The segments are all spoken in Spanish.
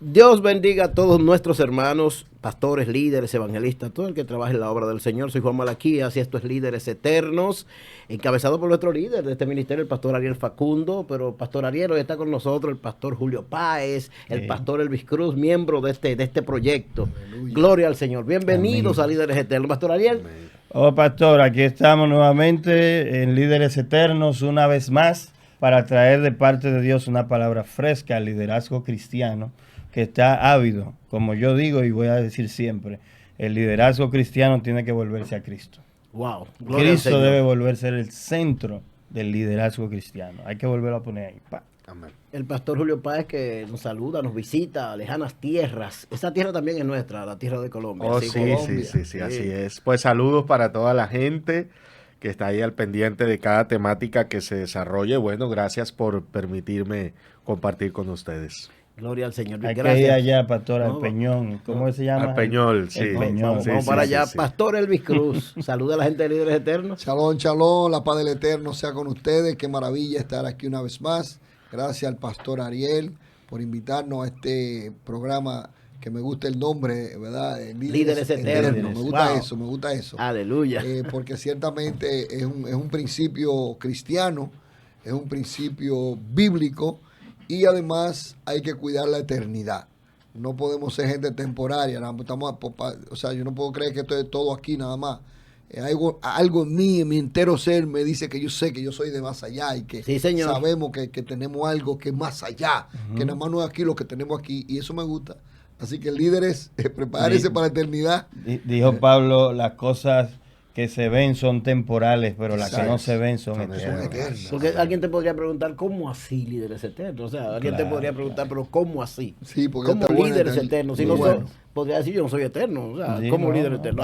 Dios bendiga a todos nuestros hermanos, pastores, líderes, evangelistas, todo el que trabaje en la obra del Señor. Soy Juan Malaquías y esto es Líderes Eternos, encabezado por nuestro líder de este ministerio, el pastor Ariel Facundo. Pero pastor Ariel, hoy está con nosotros el pastor Julio Páez, el pastor Elvis Cruz, miembro de este proyecto. Aleluya. Gloria al Señor. Bienvenidos a Líderes Eternos. Pastor Ariel. Oh, pastor, aquí estamos nuevamente en Líderes Eternos una vez más para traer de parte de Dios una palabra fresca al liderazgo cristiano que está ávido, como yo digo y voy a decir siempre, el liderazgo cristiano tiene que volverse a Cristo. Wow. Cristo debe volverse el centro del liderazgo cristiano. Hay que volverlo a poner ahí. Amén. El pastor Julio Páez, que nos saluda, nos visita a lejanas tierras. Esa tierra también es nuestra, la tierra de Colombia. Oh, sí, Colombia. Sí, así es. Pues saludos para toda la gente que está ahí al pendiente de cada temática que se desarrolle. Bueno, gracias por permitirme compartir con ustedes. Gloria al Señor. Hay que ir allá, pastor, al Peñón. ¿Cómo se llama? Al Peñol, sí. Peñol. Vamos para allá. Pastor Elvis Cruz, saluda a la gente de Líderes Eternos. Shalom, shalom, la paz del Eterno sea con ustedes. Qué maravilla estar aquí una vez más. Gracias al pastor Ariel por invitarnos a este programa que me gusta el nombre, ¿verdad? Líderes Eternos. Me gusta eso. Aleluya. Porque ciertamente es un principio cristiano, es un principio bíblico. Y además hay que cuidar la eternidad. No podemos ser gente temporaria. O sea, yo no puedo creer que esto es todo aquí nada más. Algo en mí, en mi entero ser, me dice que yo sé que yo soy de más allá y que sí, sabemos que tenemos algo que es más allá, que nada más no es aquí lo que tenemos aquí. Y eso me gusta. Así que líderes, prepárense para la eternidad. Dijo Pablo, las cosas que se ven son temporales, pero las que no se ven son eternas. Porque alguien te podría preguntar, ¿cómo así líderes eternos? O sea, alguien te podría preguntar, pero ¿cómo así? Sí, porque ¿cómo líderes eternos? Si no podría decir, yo no soy eterno. O sea, ¿cómo líder eterno?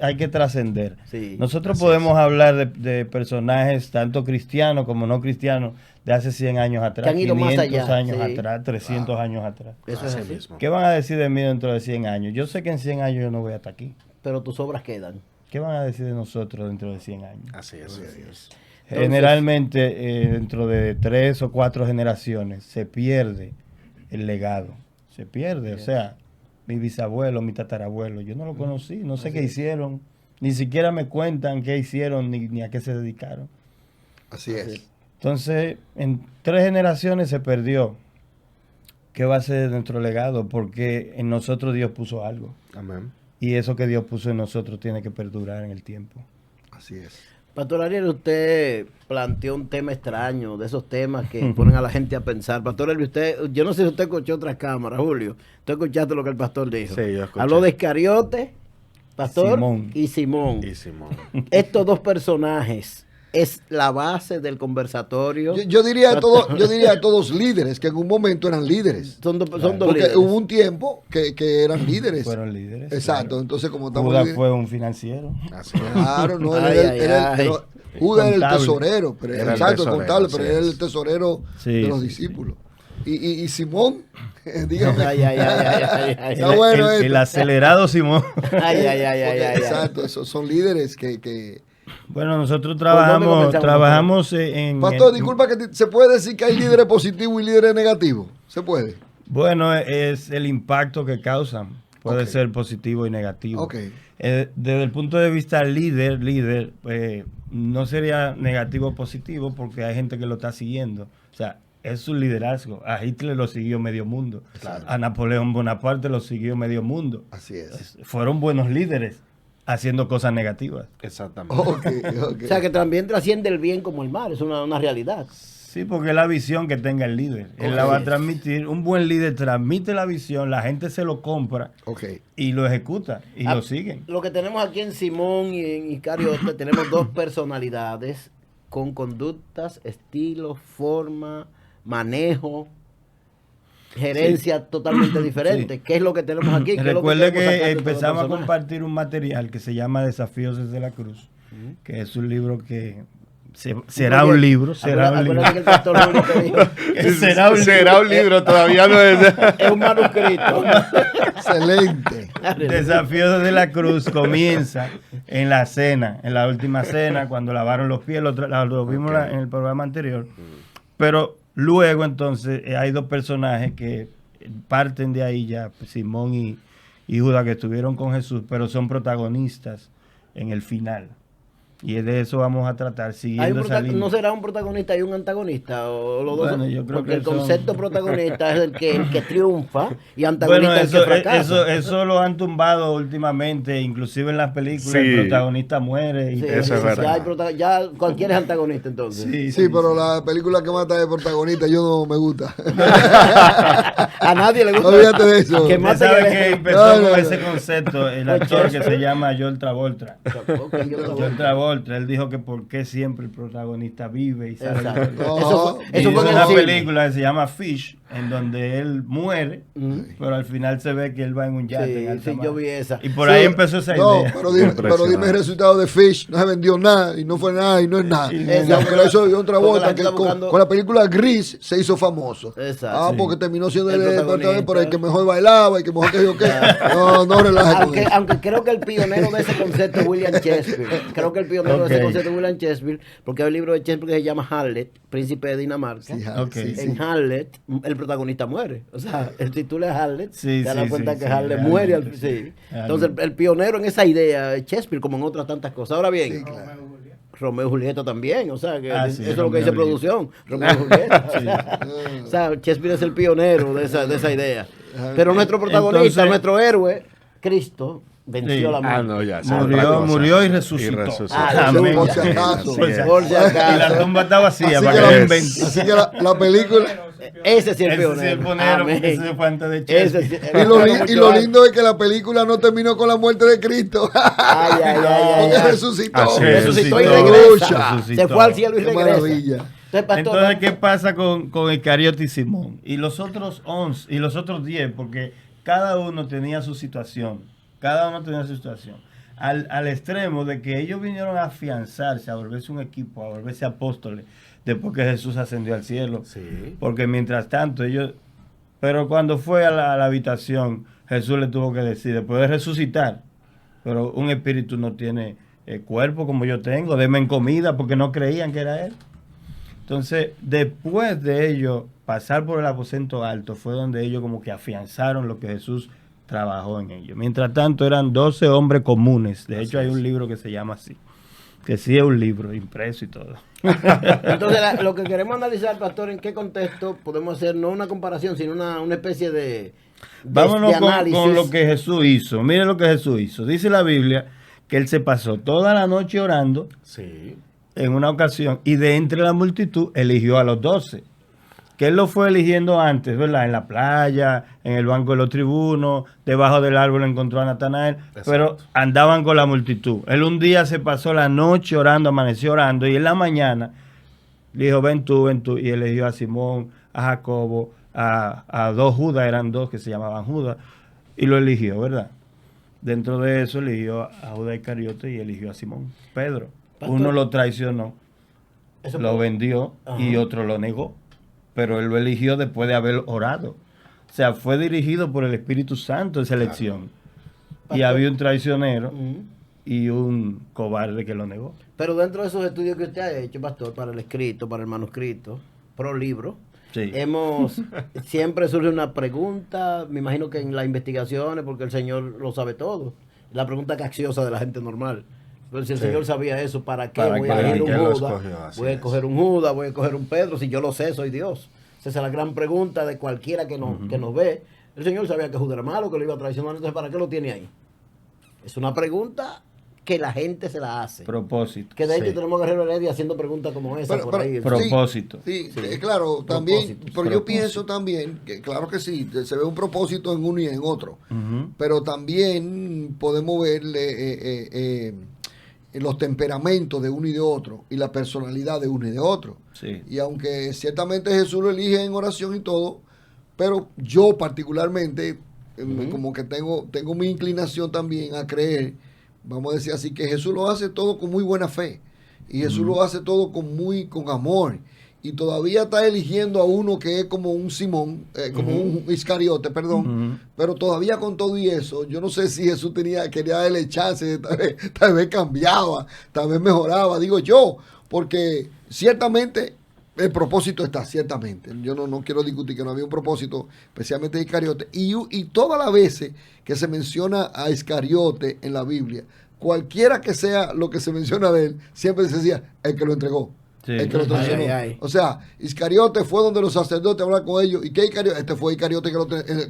Hay que trascender. Sí, nosotros podemos hablar de personajes, tanto cristianos como no cristianos, de hace 100 años atrás, que han ido 500 más allá, años atrás, 300 años atrás. Eso es así. ¿Qué van a decir de mí dentro de 100 años? Yo sé que en 100 años yo no voy hasta aquí. Pero tus obras quedan. ¿Qué van a decir de nosotros dentro de 100 años? Así es. Entonces, generalmente, dentro de 3 o 4 generaciones, se pierde el legado. Se pierde, o sea, mi bisabuelo, mi tatarabuelo, yo no lo conocí, no sé qué hicieron, ni siquiera me cuentan qué hicieron, ni a qué se dedicaron. Así es. Entonces, en 3 generaciones se perdió. ¿Qué va a ser de nuestro legado? Porque en nosotros Dios puso algo. Amén. Y eso que Dios puso en nosotros tiene que perdurar en el tiempo. Así es. Pastor Ariel, usted planteó un tema extraño, de esos temas que ponen a la gente a pensar. Pastor Ariel, yo no sé si usted escuchó otras cámaras, Julio. ¿Usted escuchaste lo que el pastor dijo? Sí, yo escuché. Habló de Iscariote, pastor, Simón. y Simón. Estos dos personajes es la base del conversatorio. Yo diría a todos líderes, que en un momento eran líderes. Son dos porque líderes. hubo un tiempo que eran líderes. Fueron líderes. Exacto, claro. Entonces como estamos Judas fue un financiero. Claro, no, Judas era el tesorero, pero el contable, pero él era el tesorero de los discípulos. Y Simón, dígame. Está bueno el acelerado Simón. Exacto, esos son líderes que bueno, nosotros trabajamos en... Pastor, disculpa, que se puede decir que hay líderes positivos y líderes negativos. ¿Se puede? Bueno, es el impacto que causan. Puede ser positivo y negativo. Desde el punto de vista líder, no sería negativo o positivo porque hay gente que lo está siguiendo. O sea, es su liderazgo. A Hitler lo siguió medio mundo. Claro. A Napoleón Bonaparte lo siguió medio mundo. Así es. Fueron buenos líderes haciendo cosas negativas. Exactamente. O sea, que también trasciende el bien como el mal, es una realidad. Sí, porque es la visión que tenga el líder. Él la va a transmitir. Un buen líder transmite la visión, la gente se lo compra y lo ejecuta y lo siguen. Lo que tenemos aquí en Simón y en Iscariote, tenemos dos personalidades con conductas, estilo, forma, manejo, gerencia totalmente diferente. Sí. ¿Qué es lo que tenemos aquí? Recuerde que empezamos a compartir un material que se llama Desafíos desde la Cruz, que es un libro que será un libro. Será un libro, todavía no es. Es un manuscrito. Excelente. Desafíos desde la Cruz comienza en la cena, en la última cena, cuando lavaron los pies, lo vimos en el programa anterior. Pero luego entonces hay dos personajes que parten de ahí ya Simón y Judas, que estuvieron con Jesús, pero son protagonistas en el final. Y de eso vamos a tratar siguiendo esa línea. ¿No será un protagonista y un antagonista? O los dos, bueno, yo creo porque que el concepto protagonista es el que triunfa y antagonista bueno, es el que fracasa. eso lo han tumbado últimamente, inclusive en las películas, el protagonista muere. Y eso es verdad. Ya cualquiera es antagonista entonces. Sí, pero la película que mata de protagonista yo no me gusta. A nadie le gusta. Olvídate de eso. ¿Sabe que empezó con ese concepto? El actor que se llama John Travolta. John Travolta, él dijo que por qué siempre el protagonista vive y sale. Eso fue en una el cine. película que se llama Fish, en donde él muere, pero al final se ve que él va en un yate. Sí, yo vi esa. Y por ahí empezó esa idea. Pero dime el resultado de Fish, no se vendió nada, y no fue nada, y no es nada. Y aunque lo hizo John Travolta, que con la película Gris se hizo famoso. Exacto. Porque terminó siendo el que mejor bailaba y que mejor que yo qué. No relaje. Aunque creo que el pionero de ese concepto es William Shakespeare. Creo que el pionero de ese concepto es William Shakespeare, porque hay un libro de Shakespeare que se llama Hamlet, Príncipe de Dinamarca. En Hamlet, el protagonista muere. O sea, si tú lees Hamlet, te das cuenta que Hamlet muere al principio. Entonces, el pionero en esa idea es Shakespeare, como en otras tantas cosas. Ahora bien, Romeo y Julieta también, o sea, que eso es lo que dice producción, Romeo y Julieta. O sea, Shakespeare es el pionero de esa idea. Pero nuestro protagonista, nuestro héroe, Cristo, venció la muerte. Murió y resucitó. Amén. Por si acaso. Y la tumba está vacía para que lo inventen. Así que la película... Ese sí es el pionero. Ese fue antes de Shakespeare. Y lo lindo es que la película no terminó con la muerte de Cristo. Porque resucitó. Resucitó y regresa. Se fue al cielo y regresa. Entonces, ¿qué pasa con Iscariote y Simón? Y los otros 11, y los otros 10, porque cada uno tenía su situación. Al extremo de que ellos vinieron a afianzarse, a volverse un equipo, a volverse apóstoles, después que Jesús ascendió al cielo. Sí. Porque mientras tanto pero cuando fue a la habitación, Jesús le tuvo que decir, después de resucitar, pero un espíritu no tiene cuerpo como yo tengo, denme comida, porque no creían que era él. Entonces, después de ellos pasar por el aposento alto, fue donde ellos como que afianzaron lo que Jesús trabajó en ellos. Mientras tanto, eran 12 hombres comunes. De hecho, hay un libro que se llama así, que sí es un libro impreso y todo. Entonces, lo que queremos analizar, pastor, en qué contexto podemos hacer, no una comparación, sino una especie de vámonos análisis. Con lo que Jesús hizo. Mire lo que Jesús hizo. Dice la Biblia que él se pasó toda la noche orando. Sí. En una ocasión, y de entre la multitud eligió a los 12, que él lo fue eligiendo antes, ¿verdad? En la playa, en el banco de los tribunos, debajo del árbol encontró a Natanael. Exacto. Pero andaban con la multitud. Él un día se pasó la noche orando, amaneció orando, y en la mañana le dijo, ven tú, y eligió a Simón, a Jacobo, a dos Judas, eran dos que se llamaban Judas, y lo eligió, ¿verdad? Dentro de eso eligió a Judas Iscariote y eligió a Simón, Pedro. Pastor, uno lo traicionó, lo vendió y otro lo negó. Pero él lo eligió después de haber orado. O sea, fue dirigido por el Espíritu Santo esa elección. Y había un traicionero y un cobarde que lo negó. Pero dentro de esos estudios que usted ha hecho, pastor, para el escrito, para el manuscrito, pro libro, siempre surge una pregunta, me imagino que en las investigaciones, porque el Señor lo sabe todo. La pregunta capciosa de la gente normal. Pero si el Señor sabía eso, ¿para qué voy a elegir un Judas? Voy a coger un Judas, voy a coger un Pedro, si yo lo sé, soy Dios. Esa es la gran pregunta de cualquiera que nos ve. El Señor sabía que Judas era malo, que lo iba a traicionar, entonces ¿para qué lo tiene ahí? Es una pregunta que la gente se la hace. Propósito. Que de hecho tenemos a Guerrero Heredia haciendo preguntas como esa por ahí. Propósito. Sí, claro, también, pero yo pienso también que claro que sí, se ve un propósito en uno y en otro, pero también podemos ver los temperamentos de uno y de otro y la personalidad de uno y de otro. Sí. Y aunque ciertamente Jesús lo elige en oración y todo, pero yo particularmente como que tengo mi inclinación también a creer, vamos a decir así, que Jesús lo hace todo con muy buena fe y Jesús lo hace todo con amor, y todavía está eligiendo a uno que es como un Simón, como un Iscariote, perdón, pero todavía con todo y eso, yo no sé si Jesús quería darle chance, tal vez cambiaba, tal vez mejoraba, digo yo, porque ciertamente el propósito está, ciertamente. Yo no quiero discutir que no había un propósito, especialmente de Iscariote. Y todas las veces que se menciona a Iscariote en la Biblia, cualquiera que sea lo que se menciona de él, siempre se decía, el que lo entregó. Sí. El que lo traicionó. O sea, Iscariote fue donde los sacerdotes hablaron con ellos. ¿Y qué Iscariote? Este fue Iscariote que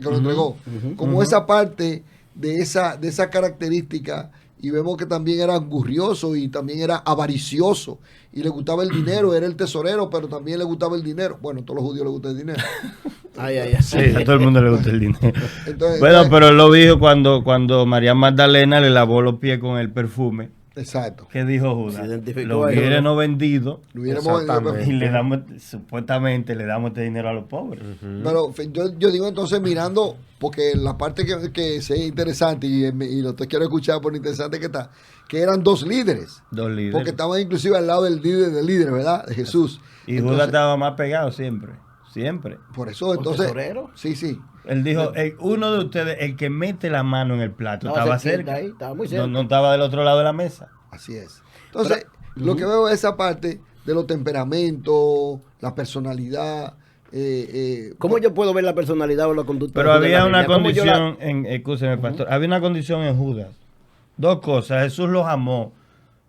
lo entregó. Como esa parte de esa característica. Y vemos que también era angurrioso y también era avaricioso. Y le gustaba el dinero, era el tesorero, pero también le gustaba el dinero. Bueno, a todos los judíos les gusta el dinero. Sí, a todo el mundo le gusta el dinero. Bueno, pero él lo dijo cuando María Magdalena le lavó los pies con el perfume. Exacto. ¿Qué dijo Judas? Lo hubiéramos vendido. Y le damos, supuestamente le damos este dinero a los pobres. Pero yo digo entonces mirando, porque la parte que es interesante y lo te quiero escuchar por lo interesante que está, que eran dos líderes. Porque estaban inclusive al lado del líder, ¿verdad? De Jesús. Y entonces, Judas estaba más pegado siempre. Por eso, entonces. Sí. Él dijo, uno de ustedes, el que mete la mano en el plato, estaba cerca. Ahí, estaba muy cerca. No estaba del otro lado de la mesa. Así es. Entonces, lo que veo es esa parte de los temperamentos, la personalidad. ¿Cómo yo puedo ver la personalidad o la conducta? Pero había una condición, escúcheme, pastor, había una condición en Judas. Dos cosas. Jesús los amó.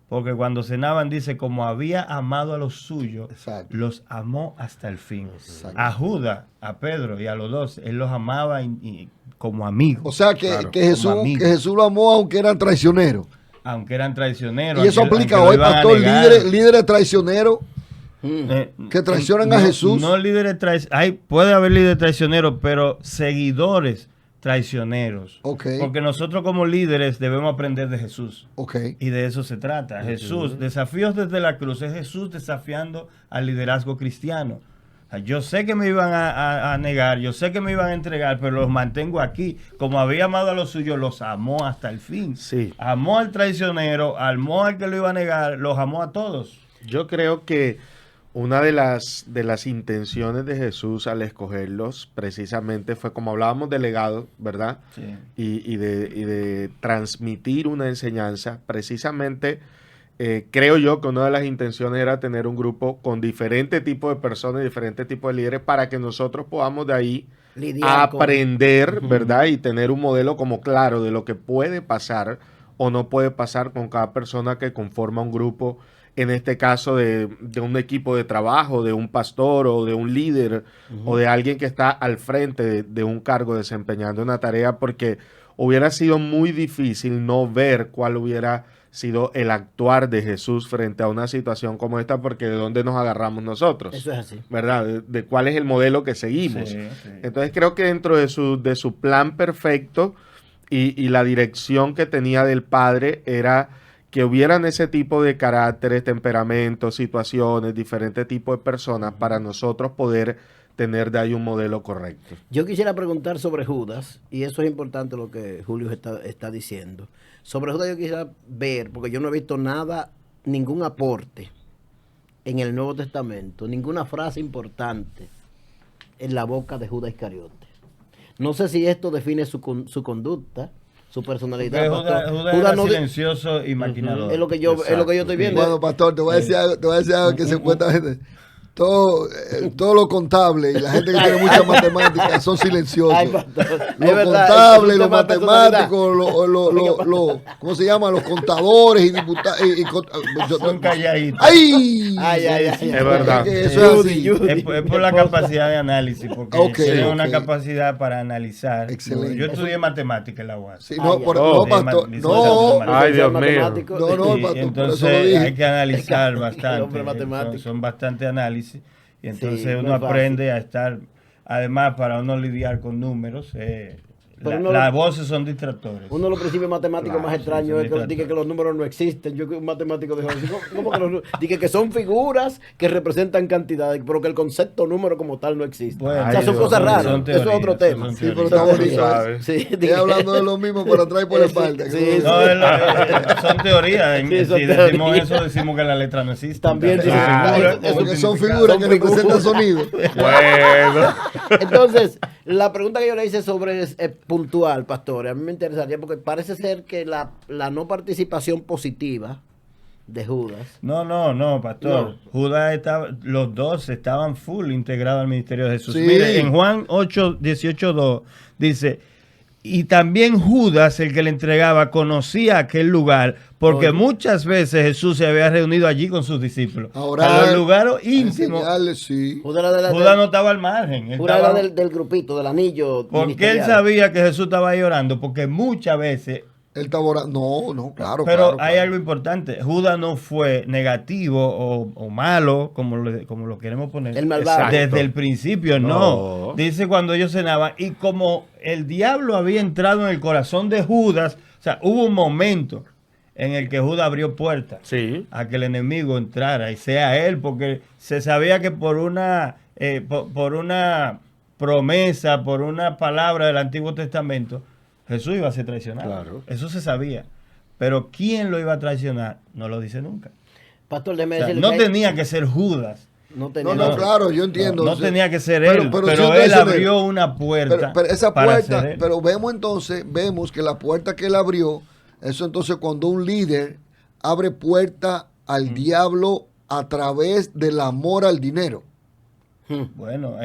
Porque cuando cenaban dice, como había amado a los suyos, exacto, los amó hasta el fin. Exacto. A Judas, a Pedro y a los dos, él los amaba y como amigos. O sea, que Jesús lo amó aunque eran traicioneros. Aunque eran traicioneros. Y eso aplica hoy, pastor, líderes traicioneros que traicionan a Jesús. No líderes traicioneros. Puede haber líderes traicioneros, pero seguidores traicioneros. Porque nosotros como líderes debemos aprender de Jesús. Y de eso se trata. Jesús, desafíos desde la cruz, es Jesús desafiando al liderazgo cristiano. O sea, yo sé que me iban a negar, yo sé que me iban a entregar, pero los mantengo aquí. Como había amado a los suyos, los amó hasta el fin. Sí. Amó al traicionero, amó al que lo iba a negar, los amó a todos. Yo creo que una de las intenciones de Jesús al escogerlos precisamente fue, como hablábamos de legado, ¿verdad? Sí. Y de transmitir una enseñanza. Precisamente creo yo que una de las intenciones era tener un grupo con diferentes tipos de personas, diferentes tipos de líderes, para que nosotros podamos de ahí aprender, ¿verdad? Y tener un modelo como claro de lo que puede pasar o no puede pasar con cada persona que conforma un grupo. En este caso de un equipo de trabajo, de un pastor o de un líder o de alguien que está al frente de un cargo desempeñando una tarea, porque hubiera sido muy difícil no ver cuál hubiera sido el actuar de Jesús frente a una situación como esta, porque de dónde nos agarramos nosotros. Eso es así. ¿Verdad? De cuál es el modelo que seguimos. Sí. Entonces creo que dentro de su plan perfecto y la dirección que tenía del Padre era que hubieran ese tipo de caracteres, temperamentos, situaciones, diferentes tipos de personas para nosotros poder tener de ahí un modelo correcto. Yo quisiera preguntar sobre Judas, y eso es importante lo que Julio está diciendo. Sobre Judas yo quisiera ver, porque yo no he visto nada, ningún aporte en el Nuevo Testamento, ninguna frase importante en la boca de Judas Iscariote. No sé si esto define su conducta, su personalidad. Judas era no silencioso y maquinador. Es lo que yo estoy viendo. Bueno, pastor, te voy a decir algo que se cuenta gente. Todo lo contable y la gente que tiene mucha matemática son silenciosos. Ay, los contables, los matemáticos, ¿cómo se llama? Los contadores y diputados. Son calladitos. ¡Ay! Es verdad. Eso es así. Es por la capacidad de análisis, porque tienen una capacidad para analizar. Excelente. Yo estudié matemática en la UAS. Sí, pastor. No. Ay, Dios mío. No, pastor. Entonces hay que analizar bastante. matemático. Son bastante análisis. Y entonces uno aprende a estar, además para uno lidiar con números, las voces son distractores. Uno de los principios matemáticos más extraños es que los números no existen. Yo que un matemático dijo, ¿cómo que son figuras que representan cantidades, pero que el concepto número como tal no existe? Bueno, o sea, son cosas raras. Eso es otro tema. Sí, pero está bonito. Estoy hablando de lo mismo por atrás y por la espalda. Son teorías. Si decimos eso, decimos que la letra no existe. También porque son figuras que representan sonido. Bueno. Entonces, la pregunta que yo le hice sobre puntual, pastor, a mí me interesaría porque parece ser que la no participación positiva de Judas. No, pastor. No. Judas estaba, los dos estaban full integrados al ministerio de Jesús. Sí. Mire, en Juan 8, 18, 2 dice, y también Judas, el que le entregaba, conocía aquel lugar, porque muchas veces Jesús se había reunido allí con sus discípulos. Ahora, a los lugares íntimos. Sí. Judas no estaba al margen. Judas era del grupito, del anillo. Porque él sabía que Jesús estaba ahí orando, porque muchas veces... Él estaba orando. No, claro. Pero hay algo importante. Judas no fue negativo o malo, como lo queremos poner. El malvado. Desde el principio, no. Dice cuando ellos cenaban. Y como el diablo había entrado en el corazón de Judas, o sea, hubo un momento en el que Judas abrió puertas a que el enemigo entrara y sea él, porque se sabía que por una promesa, por una palabra del Antiguo Testamento, Jesús iba a ser traicionado. Claro. Eso se sabía. Pero quién lo iba a traicionar, no lo dice nunca. Pastor, no tenía que ser Judas. Claro, yo entiendo. No tenía que ser él, pero él abrió una puerta. Pero esa puerta, pero vemos que la puerta que él abrió, eso entonces cuando un líder abre puerta al diablo a través del amor al dinero. Bueno,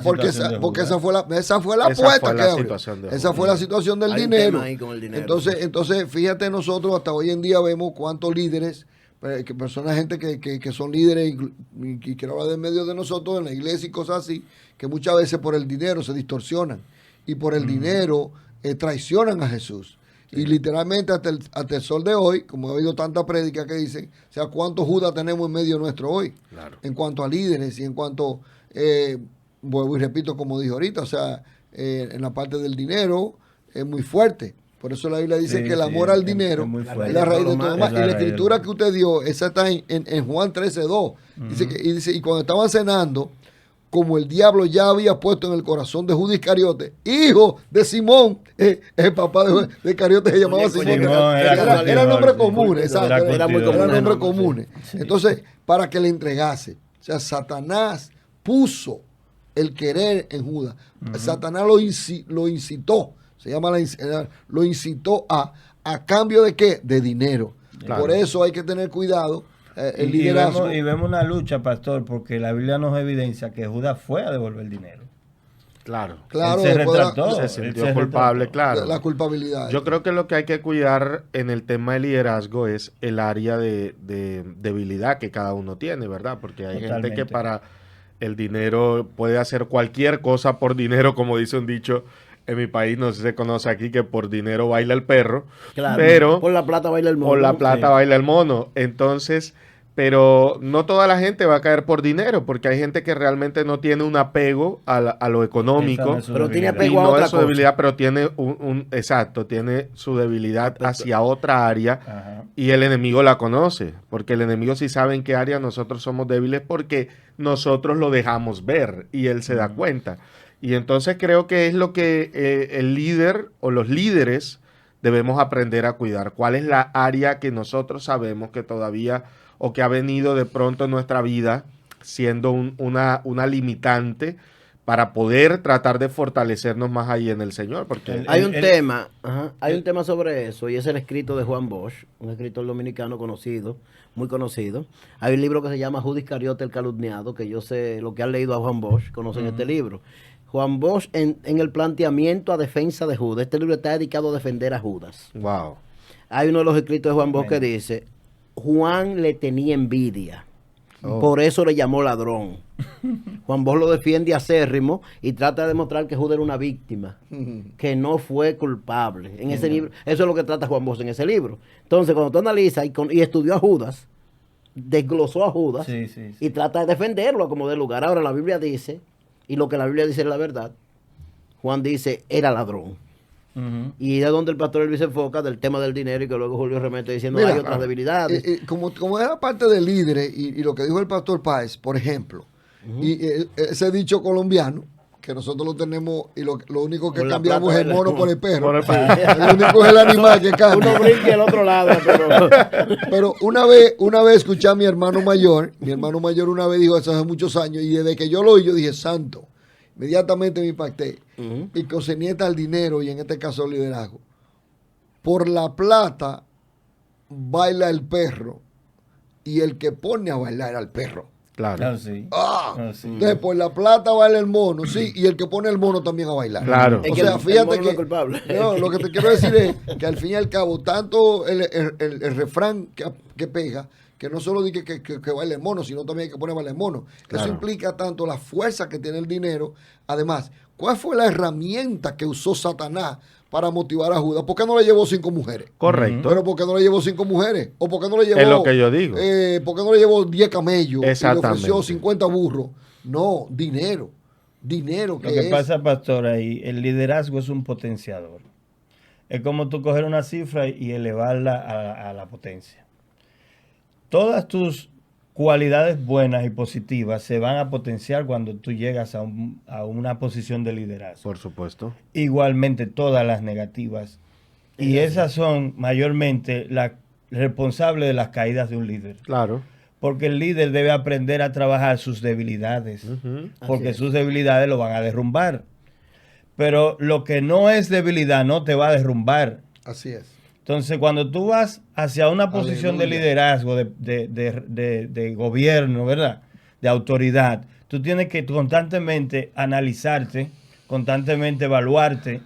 porque esa fue la puerta que abrió. Esa fue la situación del dinero. Entonces, fíjate, nosotros hasta hoy en día vemos cuántos líderes, gente que son líderes, y quiero hablar de medio de nosotros en la iglesia y cosas así, que muchas veces por el dinero se distorsionan y por el dinero traicionan a Jesús. Y literalmente hasta el sol de hoy, como he oído tantas prédicas que dicen, o sea, cuántos Judas tenemos en medio nuestro hoy, en cuanto a líderes y en cuanto, vuelvo y repito como dije ahorita, o sea, en la parte del dinero es muy fuerte. Por eso la Biblia dice que el amor al dinero es la raíz de todo más. Y la escritura que usted dio, esa está en Juan 13:2. Dice, y cuando estaban cenando, como el diablo ya había puesto en el corazón de Judas Iscariote, hijo de Simón, el papá de Iscariote se llamaba Simón, era nombre común, era nombre común. Entonces, para que le entregase, o sea, Satanás puso el querer en Judas. Satanás lo incitó, lo incitó a cambio de ¿qué? De dinero. Claro. Por eso hay que tener cuidado. El liderazgo. Y vemos una lucha, pastor, porque la Biblia nos evidencia que Judas fue a devolver el dinero. Claro. Él se retrató. Se sintió culpable, claro. La culpabilidad. Yo creo que lo que hay que cuidar en el tema de liderazgo es el área de debilidad que cada uno tiene, ¿verdad? Porque hay gente que para el dinero puede hacer cualquier cosa por dinero, como dice un dicho. En mi país no sé si se conoce aquí que por dinero baila el perro, claro, pero por la plata baila el mono. Por la plata baila el mono. Entonces, pero no toda la gente va a caer por dinero, porque hay gente que realmente no tiene un apego a lo económico, pero tiene apego a otra cosa. Debilidad, pero tiene tiene su debilidad hacia otra área. Ajá. Y el enemigo la conoce, porque el enemigo sí sabe en qué área nosotros somos débiles, porque nosotros lo dejamos ver y él se da cuenta. Y entonces creo que es lo que el líder o los líderes debemos aprender a cuidar. ¿Cuál es la área que nosotros sabemos que todavía o que ha venido de pronto en nuestra vida siendo una limitante para poder tratar de fortalecernos más ahí en el Señor? Porque hay un tema sobre eso, y es el escrito de Juan Bosch, un escritor dominicano conocido, muy conocido. Hay un libro que se llama Judas Iscariote el calumniado, que yo sé, lo que han leído a Juan Bosch, conocen este libro. Juan Bosch en el planteamiento a defensa de Judas. Este libro está dedicado a defender a Judas. Wow. Hay uno de los escritos de Juan Bosch que dice, Juan le tenía envidia, por eso le llamó ladrón. Juan Bosch lo defiende acérrimo y trata de demostrar que Judas era una víctima, que no fue culpable. En ese libro, eso es lo que trata Juan Bosch en ese libro. Entonces, cuando tú analizas y estudió a Judas, desglosó a Judas y trata de defenderlo a como dé lugar. Ahora la Biblia dice, y lo que la Biblia dice es la verdad, Juan dice, era ladrón. Y de donde el pastor Luis se enfoca del tema del dinero, y que luego Julio remete diciendo hay otras debilidades. Como es la parte de líderes y lo que dijo el pastor Páez, por ejemplo, y ese dicho colombiano, que nosotros lo tenemos y lo único que cambiamos es el mono por el perro. El único es el animal que cambia. Uno brinca al otro lado. Pero una vez escuché a mi hermano mayor una vez dijo, eso hace muchos años, y desde que yo lo oí, yo dije, santo. Inmediatamente me impacté. Y concerniente al dinero, y en este caso el liderazgo. Por la plata baila el perro, y el que pone a bailar al perro. Claro. Sí. Sí. Entonces, por la plata baila el mono, sí, y el que pone el mono también a bailar. Claro. O sea, fíjate que no, lo que te quiero decir es que al fin y al cabo, tanto el refrán que pega, que no solo dice que baile el mono, sino también que pone a bailar el mono. Claro. Eso implica tanto la fuerza que tiene el dinero. Además, ¿cuál fue la herramienta que usó Satanás para motivar a Judas? ¿Por qué no le llevó 5 mujeres? Correcto. Pero ¿por qué no le llevó 5 mujeres? ¿O por qué no le llevó... Es lo que yo digo. ¿Por qué no le llevó 10 camellos y le Exactamente. ofreció 50 burros? No, dinero. Dinero que Lo que es... pasa, pastor, ahí, el liderazgo es un potenciador. Es como tú coger una cifra y elevarla a la potencia. Todas tus cualidades buenas y positivas se van a potenciar cuando tú llegas a una posición de liderazgo. Por supuesto. Igualmente todas las negativas. Y esas son mayormente las responsables de las caídas de un líder. Claro. Porque el líder debe aprender a trabajar sus debilidades. Porque sus debilidades lo van a derrumbar. Pero lo que no es debilidad no te va a derrumbar. Así es. Entonces, cuando tú vas hacia una posición de liderazgo, de gobierno, ¿verdad? De autoridad, tú tienes que constantemente analizarte, constantemente evaluarte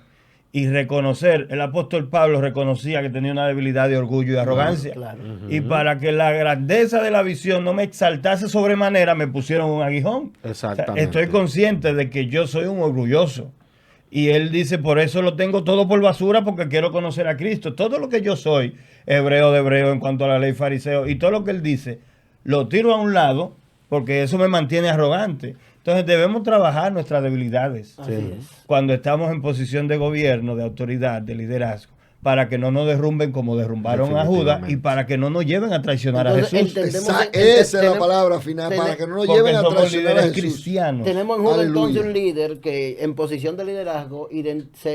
y reconocer. El apóstol Pablo reconocía que tenía una debilidad de orgullo y arrogancia. Claro. Y para que la grandeza de la visión no me exaltase sobremanera, me pusieron un aguijón. Exactamente. O sea, estoy consciente de que yo soy un orgulloso. Y él dice, por eso lo tengo todo por basura, porque quiero conocer a Cristo. Todo lo que yo soy, hebreo de hebreo en cuanto a la ley fariseo, y todo lo que él dice, lo tiro a un lado, porque eso me mantiene arrogante. Entonces debemos trabajar nuestras debilidades cuando estamos en posición de gobierno, de autoridad, de liderazgo, para que no nos derrumben como derrumbaron a Judas y para que no nos lleven a traicionar a Jesús. Esa es la palabra final, para que no nos lleven a traicionar a Jesús. Cristianos. Tenemos en Judas entonces un líder que en posición de liderazgo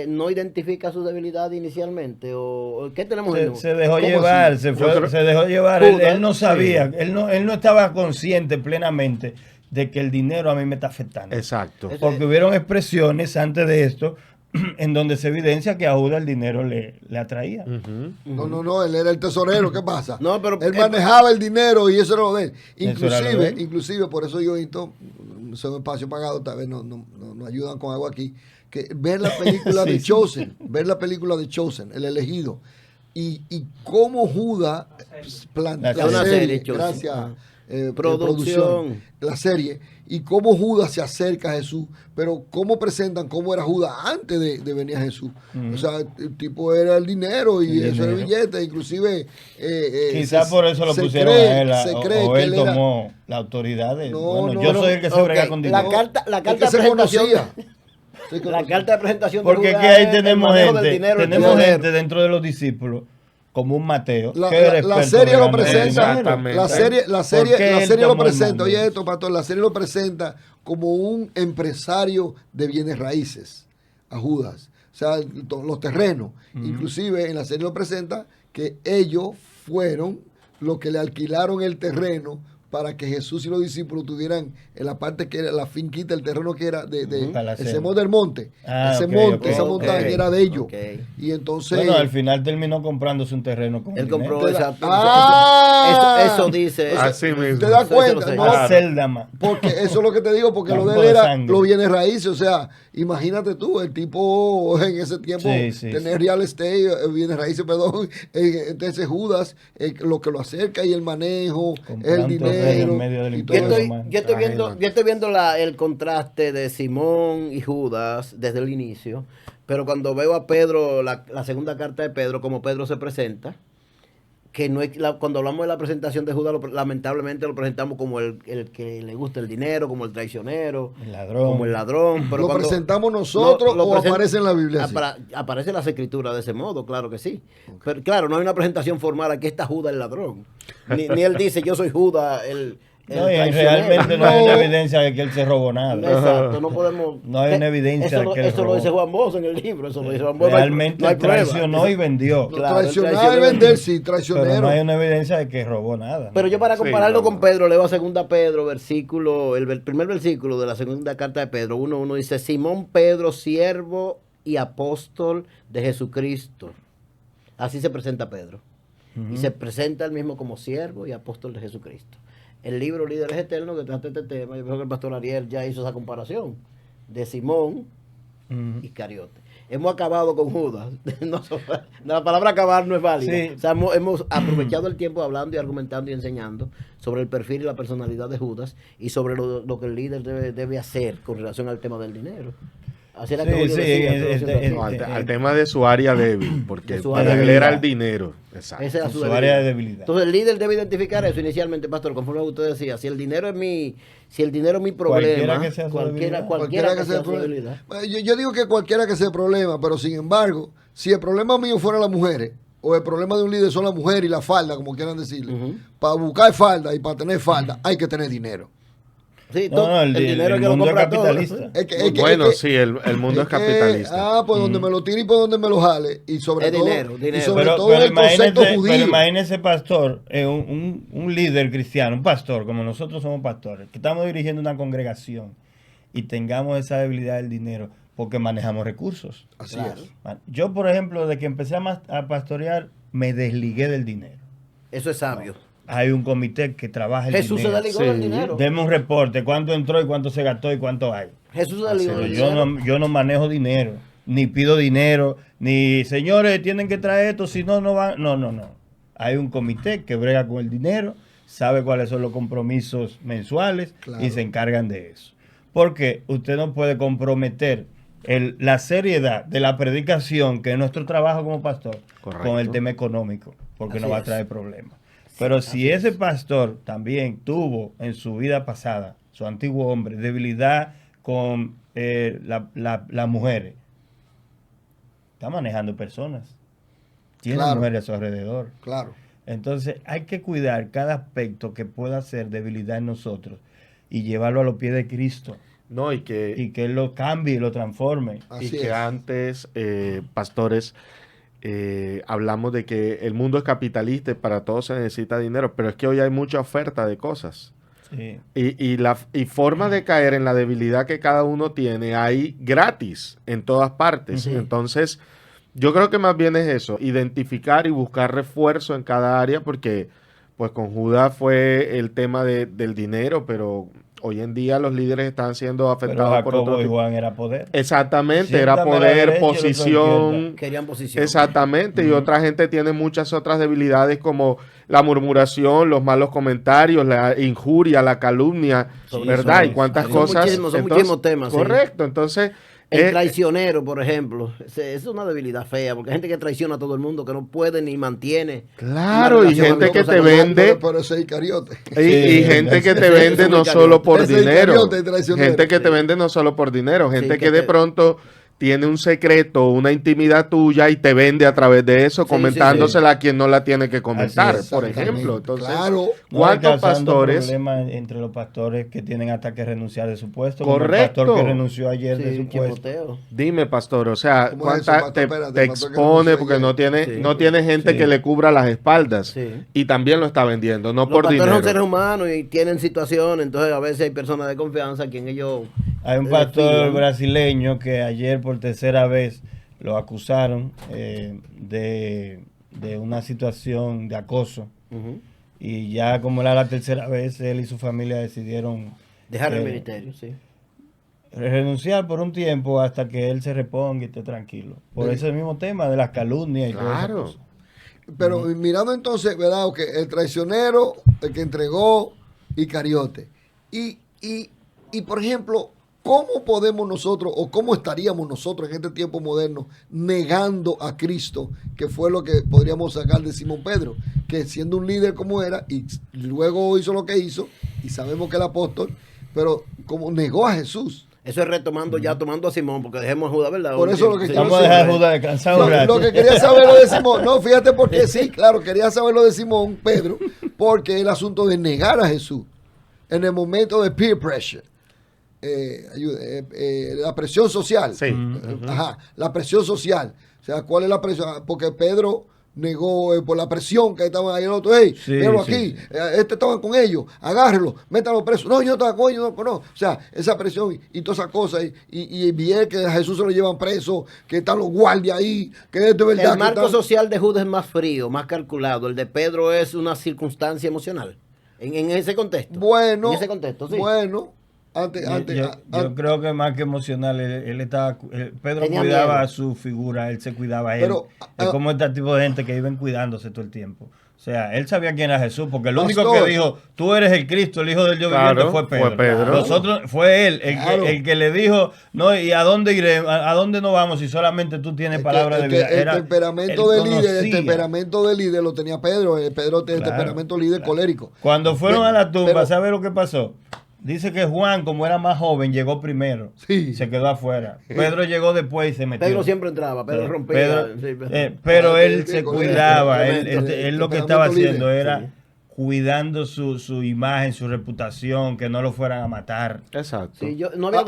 no identifica su debilidad inicialmente. ¿O qué tenemos en Se dejó llevar, se dejó llevar. Él no sabía, él no estaba consciente plenamente de que el dinero a mí me está afectando. Exacto. Porque hubieron expresiones antes de esto en donde se evidencia que a Judas el dinero le atraía. No, él era el tesorero, ¿qué pasa? No, pero él manejaba el dinero y eso era lo de él. Inclusive, por eso yo son espacio pagado, tal vez nos ayudan con algo aquí, que ver la película de Chosen, ver la película de Chosen, el elegido, y cómo Judas plantea una serie, gracias producción, la serie, y cómo Judas se acerca a Jesús, pero cómo presentan cómo era Judas antes de venir a Jesús. O sea, el tipo era el dinero y eso era billete, inclusive quizás por eso lo pusieron a él, o él tomó la autoridad de, yo soy el que se brega con dinero. La carta de presentación. La carta de presentación. Porque que ahí tenemos gente dentro de los discípulos como un Mateo. La serie lo presenta. La serie lo presenta. Oye, esto, pastor, la serie lo presenta como un empresario de bienes raíces a Judas. O sea, los terrenos. Inclusive en la serie lo presenta que ellos fueron los que le alquilaron el terreno para que Jesús y los discípulos tuvieran en la parte que era la finquita, el terreno que era de ese monte del monte. Esa montaña era de ellos. Y entonces... Bueno, al final terminó comprándose un terreno con él dinero. compró eso dice. Así mismo. ¿Te das cuenta? No, porque eso es lo que te digo, porque lo de él era los bienes raíces. O sea, imagínate tú, el tipo en ese tiempo tener real estate, bienes raíces, perdón. Entonces Judas, lo que lo acerca y el manejo, el dinero. Yo estoy viendo el contraste de Simón y Judas desde el inicio, pero cuando veo a Pedro, la segunda carta de Pedro, como Pedro se presenta, que no es cuando hablamos de la presentación de Judas, lamentablemente lo presentamos como el que le gusta el dinero, como el traicionero, como el ladrón. Pero ¿lo presentamos nosotros o aparece en la Biblia? Aparece en las escrituras de ese modo, claro que sí. Pero claro, no hay una presentación formal, aquí está Judas el ladrón. Ni él dice, yo soy Judas el No, y realmente no hay una evidencia de que él se robó nada. Exacto, no podemos. No hay una evidencia de que él eso robó. lo dice Juan Bosch en el libro. Eso lo dice Juan Bosch. Realmente no hay traicionó y vendió. Claro, traicionar y vender, sí, traicionero. Pero no hay una evidencia de que robó nada. Pero yo para compararlo con Pedro, leo a 2 Pedro, el primer versículo de la segunda carta de Pedro, 1:1 dice: Simón Pedro, siervo y apóstol de Jesucristo. Así se presenta Pedro. y se presenta él mismo como siervo y apóstol de Jesucristo. El libro Líderes Eternos, que trata este tema, yo creo que el pastor Ariel ya hizo esa comparación de Simón Iscariote. Hemos acabado con Judas. La palabra acabar no es válida. Sí. O sea, hemos aprovechado el tiempo hablando y argumentando y enseñando sobre el perfil y la personalidad de Judas y sobre lo que el líder debe hacer con relación al tema del dinero. Así era que Julio decía, al tema de su área débil, porque para él era el dinero. Exacto. Esa era su área de debilidad. Entonces el líder debe identificar eso inicialmente, pastor, conforme usted decía, si el dinero es mi problema, cualquiera que sea su debilidad. Yo digo que cualquiera que sea el problema, pero sin embargo, si el problema mío fuera las mujeres, o el problema de un líder son las mujeres y la falda, como quieran decirle, para buscar falda y para tener falda hay que tener dinero. Sí, el dinero que lo compra capitalista. Sí, el mundo es capitalista. Pues donde me lo tire y por donde me lo jale. Y sobre todo, dinero. Y sobre todo el concepto judío. Pero imagínese, pastor, un líder cristiano, un pastor, como nosotros somos pastores, que estamos dirigiendo una congregación y tengamos esa debilidad del dinero porque manejamos recursos. Así es. Yo, por ejemplo, desde que empecé a pastorear, me desligué del dinero. Eso es sabio. Hay un comité que trabaja el Jesús dinero. Jesús se desligó del dinero. Deme un reporte, cuánto entró y cuánto se gastó y cuánto hay. Jesús se desligó del dinero. Yo no manejo dinero, ni pido dinero, ni señores tienen que traer esto, si no, no van. No. Hay un comité que brega con el dinero, sabe cuáles son los compromisos mensuales y se encargan de eso. Porque usted no puede comprometer la seriedad de la predicación, que es nuestro trabajo como pastor, con el tema económico, porque nos va a traer problemas. Pero si ese pastor también tuvo en su vida pasada, su antiguo hombre, debilidad con las mujeres, está manejando personas, tiene mujeres a su alrededor. Claro. Entonces hay que cuidar cada aspecto que pueda ser debilidad en nosotros y llevarlo a los pies de Cristo. Y que Él lo cambie y lo transforme. Antes, pastores, hablamos de que el mundo es capitalista y para todo se necesita dinero, pero es que hoy hay mucha oferta de cosas. Sí. Y forma de caer en la debilidad que cada uno tiene hay gratis en todas partes. Entonces, yo creo que más bien es eso, identificar y buscar refuerzo en cada área, porque pues con Judas fue el tema del dinero, pero hoy en día los líderes están siendo afectados por otro tipo. Y Juan era poder. Exactamente, era poder, posición. Querían posición. Exactamente, y otra gente tiene muchas otras debilidades como la murmuración, los malos comentarios, la injuria, la calumnia, ¿verdad? Y cuántas cosas. Son muchísimos temas. Correcto, entonces... El traicionero, por ejemplo, es una debilidad fea, porque hay gente que traiciona a todo el mundo, que no puede ni mantiene. Claro, y gente que te vende. Pero ese es Iscariote. Y gente que te vende no solo por dinero. Gente que te vende no solo por dinero. Gente que de pronto tiene un secreto, una intimidad tuya y te vende a través de eso, comentándosela a quien no la tiene que comentar, por ejemplo. Entonces, ¿cuántos pastores? Problemas entre los pastores que tienen hasta que renunciar de su puesto. Correcto. Como el pastor que renunció ayer de su puesto. Dime, pastor, o sea, te expone porque no tiene gente que le cubra las espaldas y también lo está vendiendo, no por dinero. Los pastores son seres humanos y tienen situaciones, entonces a veces hay personas de confianza a quien ellos... Hay un pastor brasileño que ayer por tercera vez lo acusaron de una situación de acoso. Y ya como era la tercera vez, él y su familia decidieron... dejar el ministerio, renunciar por un tiempo hasta que él se reponga y esté tranquilo. Por ese mismo tema de las calumnias y todas esas cosas. Pero mirando entonces, ¿verdad? Que el traicionero, el que entregó Iscariote. Y por ejemplo... ¿Cómo podemos nosotros o cómo estaríamos nosotros en este tiempo moderno negando a Cristo, que fue lo que podríamos sacar de Simón Pedro, que siendo un líder como era y luego hizo lo que hizo y sabemos que el apóstol, pero como negó a Jesús? Eso es retomando ya, tomando a Simón, porque dejemos a Judas, ¿verdad? Por eso lo que vamos a dejar a Judas descansar un rato. Lo que quería saber lo de Simón, no, fíjate porque sí, claro, quería saber lo de Simón Pedro, porque el asunto de negar a Jesús en el momento de peer pressure. La presión social. Sí. La presión social. O sea, ¿cuál es la presión? Porque Pedro negó por la presión que estaban ahí el otro. Hey, míralo aquí, estaban con ellos, agárrelo, métalo preso. No, yo no estaba con ellos, no. O sea, esa presión y todas esas cosas. Y bien que a Jesús se lo llevan preso, que están los guardias ahí, que es de verdad. El marco social de Judas es más frío, más calculado. El de Pedro es una circunstancia emocional. En ese contexto. Bueno, en ese contexto, sí. Bueno. Yo creo que más que emocional, Pedro cuidaba a su figura, él se cuidaba a él. Es como este tipo de gente que viven cuidándose todo el tiempo. O sea, él sabía quién era Jesús, porque el único que dijo, tú eres el Cristo, el Hijo del Dios viviente, fue Pedro. Nosotros, fue él, el que le dijo, no, ¿y a dónde iremos? ¿A dónde nos vamos si solamente tú tienes palabra de vida? El temperamento de líder lo tenía Pedro. Pedro tiene temperamento líder colérico. Cuando fueron a la tumba, ¿sabes lo que pasó? Dice que Juan, como era más joven, llegó primero. Sí. Se quedó afuera. Pedro llegó después y se metió. Pedro siempre entraba, Pedro rompía. Pero él se cuidaba. Él lo que estaba haciendo era cuidando su imagen, su reputación, que no lo fueran a matar. Exacto. Sí, no había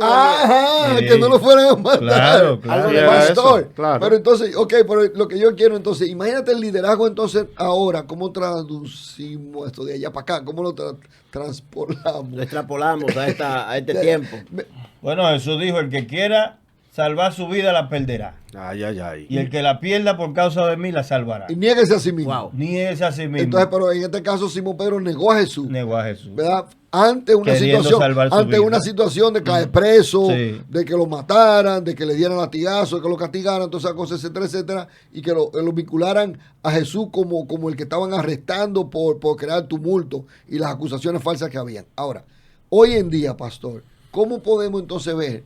que no lo fueran a matar. Claro. Pastor. Claro. Pero entonces, pero lo que yo quiero entonces, imagínate el liderazgo entonces ahora, ¿cómo traducimos esto de allá para acá? ¿Cómo lo transpolamos? Lo extrapolamos a este tiempo. Bueno, Jesús dijo, el que quiera salvar su vida la perderá. Y el que la pierda por causa de mí la salvará. Y niéguese a sí mismo. Wow. Niéguese a sí mismo. Entonces, pero en este caso Simón Pedro negó a Jesús. ¿Verdad? Ante una situación de caer preso, de que lo mataran, de que le dieran latigazo, de que lo castigaran, todas esas cosas, etcétera, etcétera, y que lo vincularan a Jesús como el que estaban arrestando por crear tumulto y las acusaciones falsas que habían. Ahora, hoy en día, pastor, ¿cómo podemos entonces ver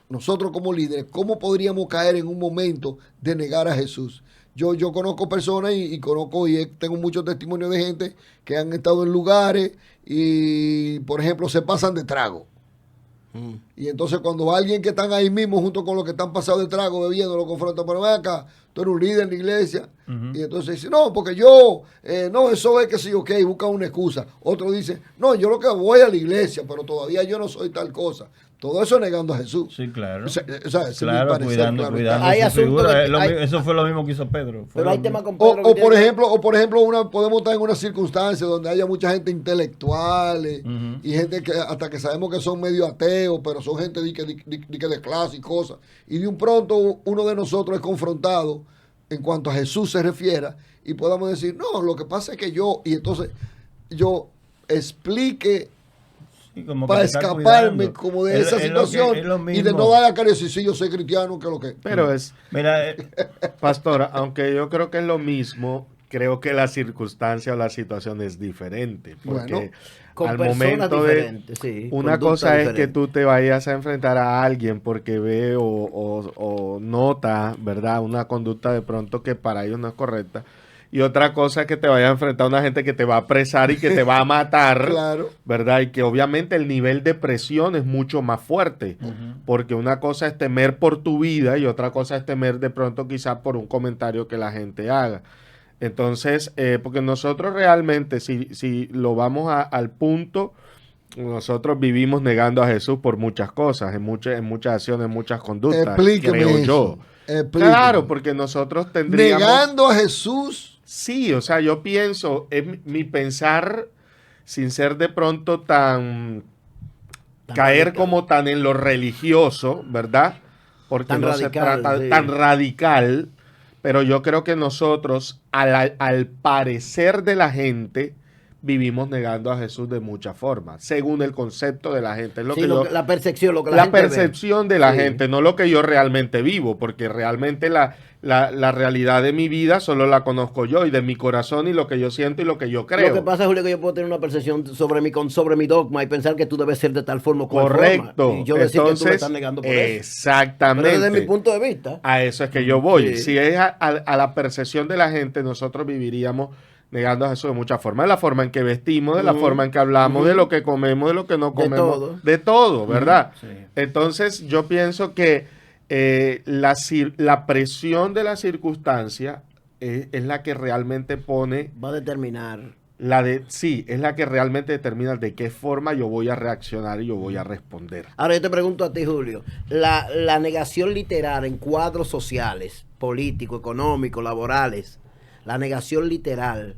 nosotros como líderes, cómo podríamos caer en un momento de negar a Jesús? Yo conozco personas y tengo muchos testimonios de gente que han estado en lugares y, por ejemplo, se pasan de trago. Y entonces cuando alguien que están ahí mismo junto con los que están pasados de trago bebiendo lo confronta, pero ven acá, tú eres un líder en la iglesia. Y entonces dice, no, porque yo, eso es que sí, ok, busca una excusa. Otro dice, no, yo lo que voy a la iglesia, pero todavía yo no soy tal cosa. Todo eso negando a Jesús. Sí, claro. Claro, cuidando hay su figura. Que eso fue lo mismo que hizo Pedro. Pero hay temas con Pedro. Por ejemplo, podemos estar en una circunstancia donde haya mucha gente intelectual y gente que hasta que sabemos que son medio ateos, pero son gente de clase y cosas. Y de un pronto uno de nosotros es confrontado en cuanto a Jesús se refiera y podamos decir, no, lo que pasa es que y entonces yo explique para escaparme como de esa situación y de no dar a cara y decir, sí, yo soy cristiano, que lo que. Pero mira, pastor, aunque yo creo que es lo mismo, creo que la circunstancia o la situación es diferente. Porque al momento una cosa es que tú te vayas a enfrentar a alguien porque ve o nota, ¿verdad? Una conducta de pronto que para ellos no es correcta. Y otra cosa es que te vayas a enfrentar a una gente que te va a apresar y que te va a matar, claro. ¿verdad? Y que obviamente el nivel de presión es mucho más fuerte, porque una cosa es temer por tu vida y otra cosa es temer de pronto quizás por un comentario que la gente haga. Entonces, porque nosotros realmente, si lo vamos al punto, nosotros vivimos negando a Jesús por muchas cosas, en muchas acciones, en muchas conductas, Explíqueme creo eso. yo. Explíqueme. Claro, porque nosotros tendríamos... Negando a Jesús. Sí, o sea, yo pienso, es mi pensar, sin ser de pronto tan caer radical, como tan en lo religioso, ¿verdad? Porque tan no radical, se trata tan radical, pero yo creo que nosotros, al parecer de la gente, vivimos negando a Jesús de muchas formas, según el concepto de la gente. Es la percepción, lo que la percepción de la gente, no lo que yo realmente vivo, porque realmente la realidad de mi vida solo la conozco yo y de mi corazón y lo que yo siento y lo que yo creo. Lo que pasa, Julio, que yo puedo tener una percepción sobre mi dogma y pensar que tú debes ser de tal forma o cual correcto. Forma. Y yo decir que tú me estás negando por eso. Exactamente. Pero desde mi punto de vista. A eso es que yo voy. Sí. Si es a la percepción de la gente, nosotros viviríamos negando a Jesús de muchas formas, de la forma en que vestimos, de la forma en que hablamos, de lo que comemos, de lo que no comemos, de todo, ¿verdad? Sí. Entonces yo pienso que la presión de la circunstancia es la que realmente pone... Va a determinar... es la que realmente determina de qué forma yo voy a reaccionar y yo voy a responder. Ahora yo te pregunto a ti, Julio, la negación literal en cuadros sociales, políticos, económicos, laborales, la negación literal.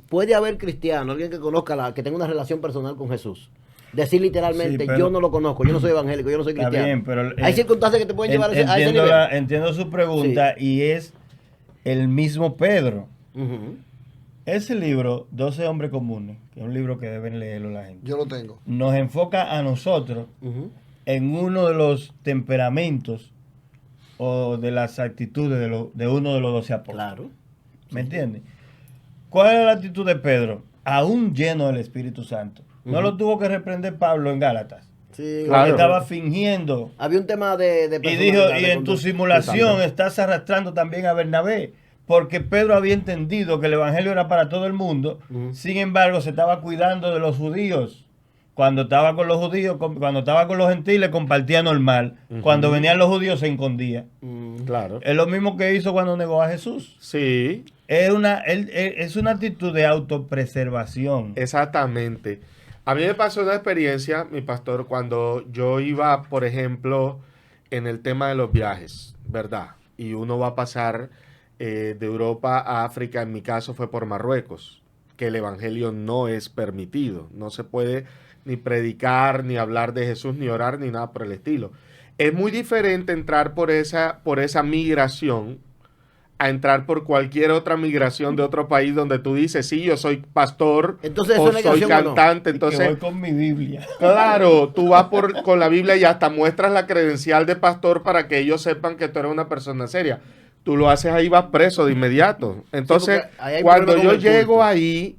Puede haber cristiano, alguien que conozca, que tenga una relación personal con Jesús. Decir literalmente, yo no lo conozco, yo no soy evangélico, yo no soy cristiano. Bien, pero, hay circunstancias que te pueden llevar a ese nivel. Entiendo su pregunta, sí. Y es el mismo Pedro. Ese libro, 12 hombres comunes, que es un libro que deben leerlo la gente. Yo lo tengo. Nos enfoca a nosotros en uno de los temperamentos o de las actitudes de uno de los 12 apóstoles. Claro. ¿Me entiendes? ¿Cuál era la actitud de Pedro? Aún lleno del Espíritu Santo. No lo tuvo que reprender Pablo en Gálatas. Sí, claro. Estaba fingiendo. Había un tema de y dijo, y en tu simulación estás arrastrando también a Bernabé. Porque Pedro había entendido que el evangelio era para todo el mundo. Sin embargo, se estaba cuidando de los judíos. Cuando estaba con los judíos, cuando estaba con los gentiles, compartía normal. Cuando venían los judíos, se escondía. Claro. Es lo mismo que hizo cuando negó a Jesús. Sí. Es una actitud de autopreservación. Exactamente. A mí me pasó una experiencia, mi pastor, cuando yo iba, por ejemplo, en el tema de los viajes, ¿verdad? Y uno va a pasar de Europa a África, en mi caso fue por Marruecos, que el evangelio no es permitido. No se puede ni predicar, ni hablar de Jesús, ni orar, ni nada por el estilo. Es muy diferente entrar por esa migración a entrar por cualquier otra migración de otro país donde tú dices, sí, yo soy pastor, entonces, o soy cantante. No. Entonces, que voy con mi Biblia. Claro, tú vas con la Biblia y hasta muestras la credencial de pastor para que ellos sepan que tú eres una persona seria. Tú lo haces ahí, vas preso de inmediato. Entonces, sí, cuando yo llego ahí,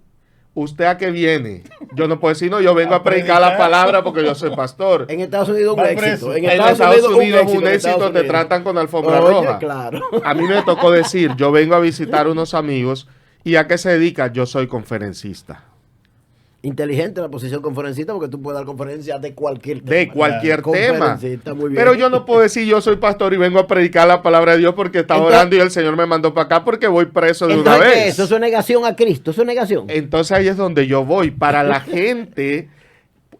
¿usted a qué viene? Yo no puedo decir, no, yo vengo a predicar la palabra porque yo soy pastor. En Estados Unidos un éxito. En Estados Unidos un éxito, te tratan con alfombra roja. Claro. A mí me tocó decir, yo vengo a visitar unos amigos, ¿y a qué se dedica? Yo soy conferencista. Inteligente la posición conferencista porque tú puedes dar conferencias de cualquier tema. De cualquier tema. Pero yo no puedo decir yo soy pastor y vengo a predicar la palabra de Dios porque estaba orando y el Señor me mandó para acá porque voy preso de una vez. Eso es negación a Cristo, eso es negación. Entonces ahí es donde yo voy. Para la gente,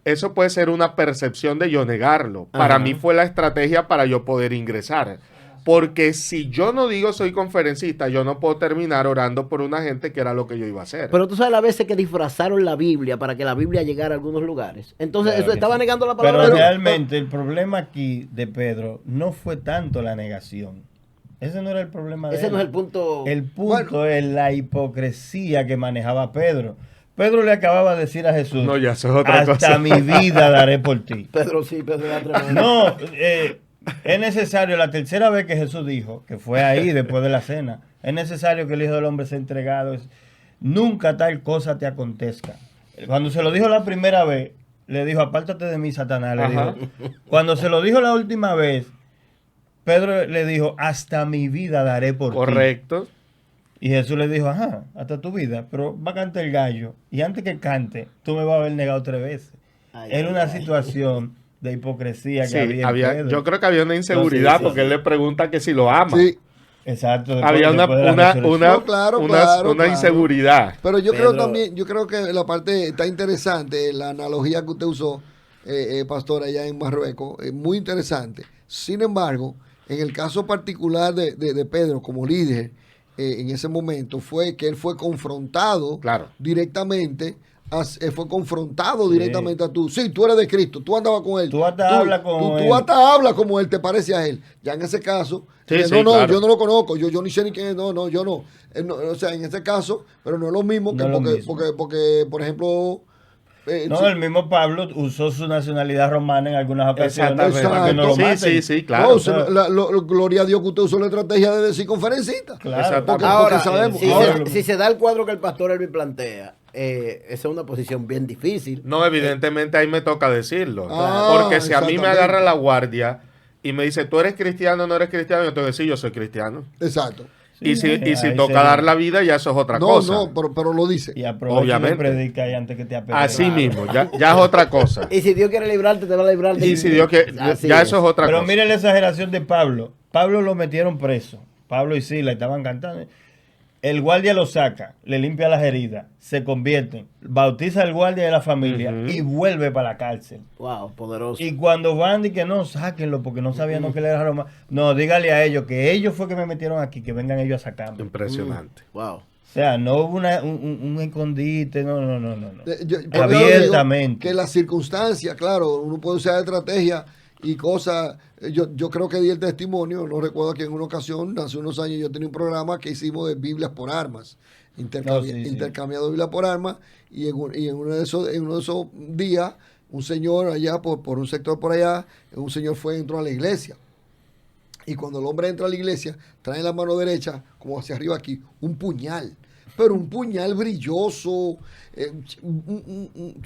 eso puede ser una percepción de yo negarlo. Para mí fue la estrategia para yo poder ingresar. Porque si yo no digo soy conferencista, yo no puedo terminar orando por una gente que era lo que yo iba a hacer. Pero tú sabes las veces que disfrazaron la Biblia para que la Biblia llegara a algunos lugares. Entonces claro, eso estaba negando la palabra. Pero realmente el problema aquí de Pedro no fue tanto la negación. Ese no era el problema de él. Ese no es el punto. El punto es la hipocresía que manejaba Pedro. Pedro le acababa de decir a Jesús, no, ya eso es otra hasta cosa. Mi vida daré por ti. Pedro era tremendo. No, es necesario, la tercera vez que Jesús dijo, que fue ahí después de la cena, es necesario que el Hijo del Hombre sea entregado. Nunca tal cosa te acontezca. Cuando se lo dijo la primera vez, le dijo, apártate de mí, Satanás. Le dijo. Cuando se lo dijo la última vez, Pedro le dijo, hasta mi vida daré por ti. Correcto. Y Jesús le dijo, ajá, hasta tu vida, pero va a cantar el gallo. Y antes que cante, tú me vas a haber negado 3 veces. Era una situación de hipocresía que había en Pedro. Yo creo que había una inseguridad porque él le pregunta que si lo ama. Sí. Exacto. Había una inseguridad. Pero yo creo también, que la parte está interesante, la analogía que usted usó, pastor, allá en Marruecos, es muy interesante. Sin embargo, en el caso particular de Pedro como líder, en ese momento fue que él fue confrontado directamente. Fue confrontado directamente a tú. Sí, tú eres de Cristo, tú andabas con él. Tú hasta hablas como él. Tú hasta hablas como él, te parece a él. Ya en ese caso, yo no lo conozco, yo ni sé ni quién es, yo no. O sea, en ese caso, pero no es lo mismo porque por ejemplo... el mismo Pablo usó su nacionalidad romana en algunas ocasiones para que no lo maten. Sí, claro. Gloria a Dios que usted usó la estrategia de decir conferencista. Claro. Porque sabemos. Si se da el cuadro que el pastor Elvin plantea, esa es una posición bien difícil. No, evidentemente ahí me toca decirlo. Porque si a mí me agarra la guardia y me dice, ¿tú eres cristiano o no eres cristiano? Yo tengo que decir, yo soy cristiano. Exacto. Y si toca dar la vida, ya eso es otra cosa. No, pero lo dice. Y aprovecha y predica y antes que te apedreen. Así mismo, ya es otra cosa. Y si Dios quiere librarte, te va a librar. Y si Dios quiere, ya eso es otra cosa. Pero mire la exageración de Pablo. Pablo lo metieron preso. Pablo y Sila estaban cantando. el guardia lo saca, le limpia las heridas, se convierten, bautiza al guardia de la familia y vuelve para la cárcel. Wow, poderoso. Y cuando van y que no, sáquenlo porque no sabían que le dejaron más. No, dígale a ellos que ellos fue que me metieron aquí, que vengan ellos a sacarme. Impresionante. Wow. O sea, no hubo un escondite, no. Yo Abiertamente. que las circunstancias, claro, uno puede usar estrategia y cosas. Yo creo que di el testimonio, no recuerdo que en una ocasión, hace unos años, yo tenía un programa que hicimos de Biblias por armas, intercambiado Biblia por armas, y en uno de esos días, un señor allá, por un sector por allá, un señor entró a la iglesia. Y cuando el hombre entra a la iglesia, trae en la mano derecha, como hacia arriba aquí, un puñal. Pero un puñal brilloso. ¿Sabes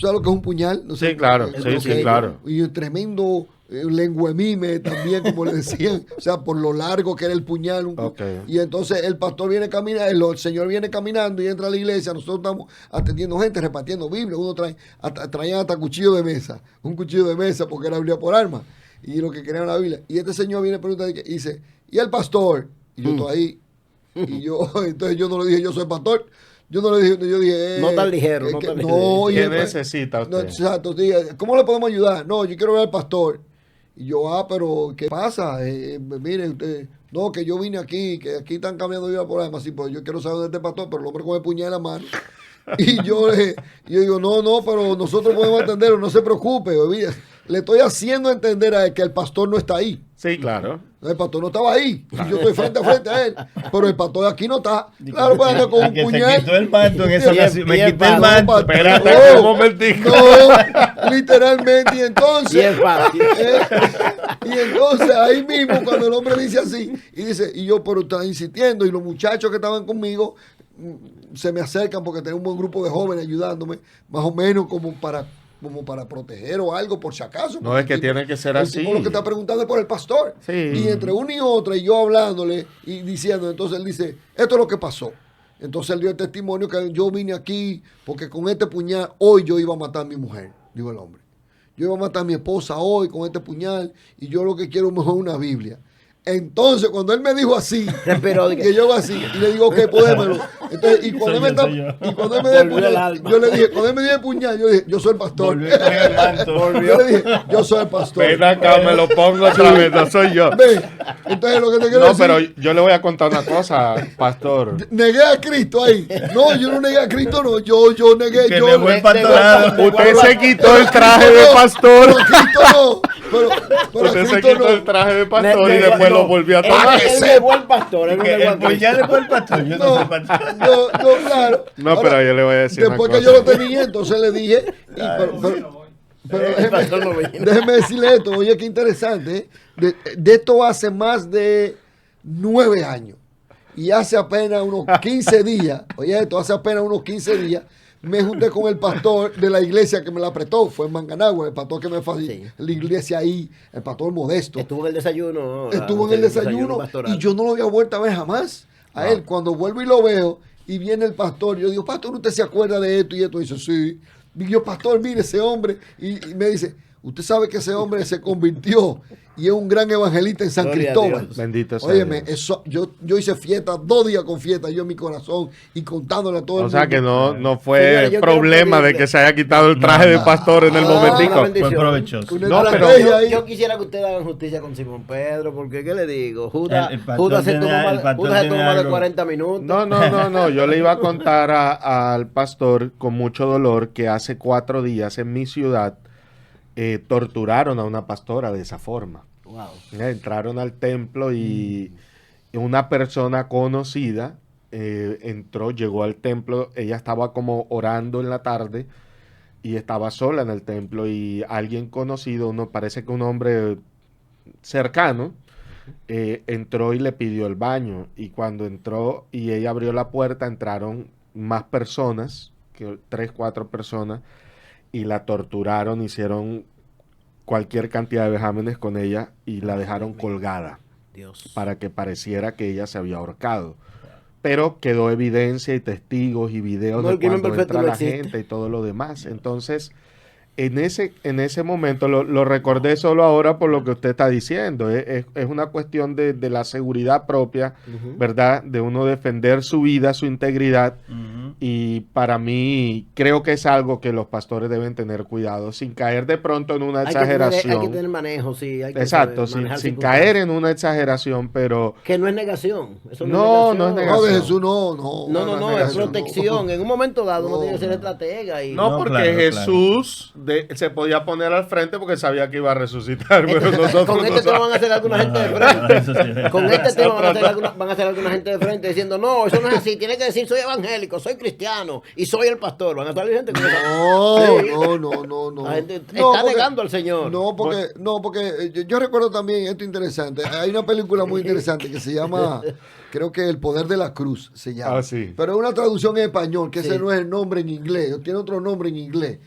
lo que es un puñal? No sé, sí, claro. Sí, claro. Y un tremendo lenguemime también, como le decían. O sea, por lo largo que era el puñal. Y entonces el pastor viene caminando, el señor viene caminando y entra a la iglesia. Nosotros estamos atendiendo gente, repartiendo Biblia. Uno traían hasta cuchillo de mesa. Un cuchillo de mesa porque era Biblia por arma. Y lo que querían era la Biblia. Y este señor viene a preguntar y dice, ¿y el pastor? Y yo estoy ahí. Y entonces yo no le dije, yo soy pastor. Yo no le dije, yo dije... no tan ligero, no tan ligero. ¿Qué necesita usted? Exacto. ¿Cómo le podemos ayudar? No, yo quiero ver al pastor. Y yo, pero ¿qué pasa? Mire, usted... No, que yo vine aquí, que aquí están cambiando vida por ahí. Sí, pues yo quiero saber de este pastor, pero el hombre con el puñal en la mano. Y yo digo, no, pero nosotros podemos atenderlo, no se preocupe. Le estoy haciendo entender a él que el pastor no está ahí. Sí, claro. El pastor no estaba ahí. Y yo estoy frente a frente a él. Pero el pastor aquí no está. Claro, pues anda con un puñal. Se quitó el manto en esa ocasión. Me quité el manto. Espérate un momentico. No, literalmente. Y entonces. Y es fácil. Y entonces ahí mismo, cuando el hombre dice así, y yo, pero está insistiendo. Y los muchachos que estaban conmigo se me acercan porque tenía un buen grupo de jóvenes ayudándome, más o menos como para proteger o algo, por si acaso. No es que tiene que ser así. Lo que está preguntando es por el pastor. Sí. Y entre una y otra, y yo hablándole y diciendo, entonces él dice, esto es lo que pasó. Entonces él dio el testimonio que yo vine aquí porque con este puñal hoy yo iba a matar a mi mujer, dijo el hombre. Yo iba a matar a mi esposa hoy con este puñal y yo lo que quiero es mejor una Biblia. Entonces, cuando él me dijo así, que yo así, y le digo, ok, podémelo. Entonces, y cuando él me dio el puñal, yo le dije, cuando él me dio el puñal, yo dije, yo soy el pastor. Yo le dije, yo soy el pastor. Ven acá, me lo pongo otra vez, no soy yo. Entonces, lo que te quiero decir. No, pero yo le voy a contar una cosa, pastor. Negué a Cristo ahí. No, yo no negué a Cristo, no. Yo negué. Que negó el pastorado. Usted se quitó el traje de pastor. Pero Cristo no. Pero usted se quitó el traje de pastor y después lo volvió a tomar. Él negó al pastor. El puñal negó al pastor. Yo no soy pastor. No, claro. No, ahora, pero yo le voy a decir después una que cosa. yo lo tenía, entonces le dije, pero déjeme decirle esto, oye, qué interesante, de esto hace más de 9 años, y hace apenas unos 15 días, me junté con el pastor de la iglesia que me la apretó, fue en Manganagua, el pastor que me facilitó la iglesia ahí, el pastor Modesto. Estuvo en el desayuno. Estuvo en el desayuno y yo no lo había vuelto a ver jamás. A él, cuando vuelvo y lo veo, y viene el pastor, yo digo, pastor, ¿usted se acuerda de esto y esto? Y dice, sí. Y yo, pastor, mire ese hombre. Y me dice, usted sabe que ese hombre se convirtió y es un gran evangelista en San Gloria Cristóbal. Bendito sea Óyeme, Dios. eso, yo hice fiesta, 2 días con fiesta, yo en mi corazón y contándole a todo el mundo. O sea que no fue Señores, yo problema quiero de que se haya quitado el traje de pastor en el momentico. Fue provechoso. Una No, pero estrategia ahí. Yo quisiera que ustedes hagan justicia con Simón Pedro, porque ¿qué le digo? Judas El pastor se tomó tiene- el pastor Judas se tiene tomó más de algo. 40 minutos. No. Yo le iba a contar al pastor con mucho dolor que hace 4 días en mi ciudad torturaron a una pastora de esa forma. Wow. Entraron al templo y una persona conocida llegó al templo. Ella estaba como orando en la tarde y estaba sola en el templo y alguien conocido, parece que un hombre cercano, entró y le pidió el baño, y cuando entró y ella abrió la puerta, entraron más personas, 3, 4 personas, y la torturaron, hicieron cualquier cantidad de vejámenes con ella y la dejaron colgada Dios. para que pareciera que ella se había ahorcado. Pero quedó evidencia y testigos y videos No, de el crimen cuando perfecto entra no la existe. gente y todo lo demás. Entonces, en ese momento, lo recordé solo ahora por lo que usted está diciendo, es una cuestión de la seguridad propia, ¿verdad? De uno defender su vida, su integridad, y para mí creo que es algo que los pastores deben tener cuidado, sin caer de pronto en una exageración. Hay que tener manejo, sí. Hay que Exacto, sin caer en una exageración, pero... Que no es negación. Eso no es negación. No, de Jesús no, es protección. En un momento dado uno tiene que ser estratega. No, porque Jesús se podía poner al frente porque sabía que iba a resucitar, pero nosotros con este tema van a hacer alguna gente de frente. Con este tema van a hacer alguna gente de frente diciendo, no, eso no es así, tiene que decir soy evangélico, soy cristiano y soy el pastor. Van a salir gente que no. La gente está negando al Señor. No, porque yo recuerdo también esto interesante. Hay una película muy interesante que se llama, creo que El Poder de la Cruz se llama. Sí. Pero es una traducción en español, que ese no es el nombre en inglés, tiene otro nombre en inglés.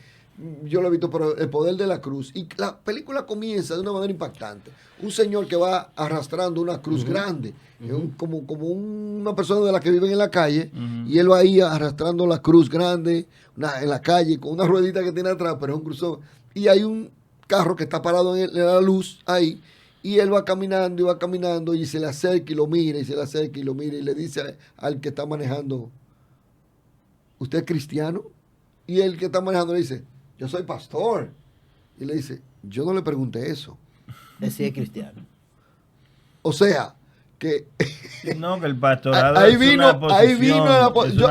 Yo lo he visto, pero El Poder de la Cruz. Y la película comienza de una manera impactante. Un señor que va arrastrando una cruz grande, como una persona de las que viven en la calle, y él va ahí arrastrando la cruz grande en la calle, con una ruedita que tiene atrás, pero es un cruzón. Y hay un carro que está parado en la luz ahí, y él va caminando, y se le acerca y lo mira, y se le acerca y lo mira, y le dice al que está manejando, ¿usted es cristiano? Y el que está manejando le dice, yo soy pastor. Y le dice, yo no le pregunté eso. Sí es cristiano. O sea, que... No, que el pastorado ahí vino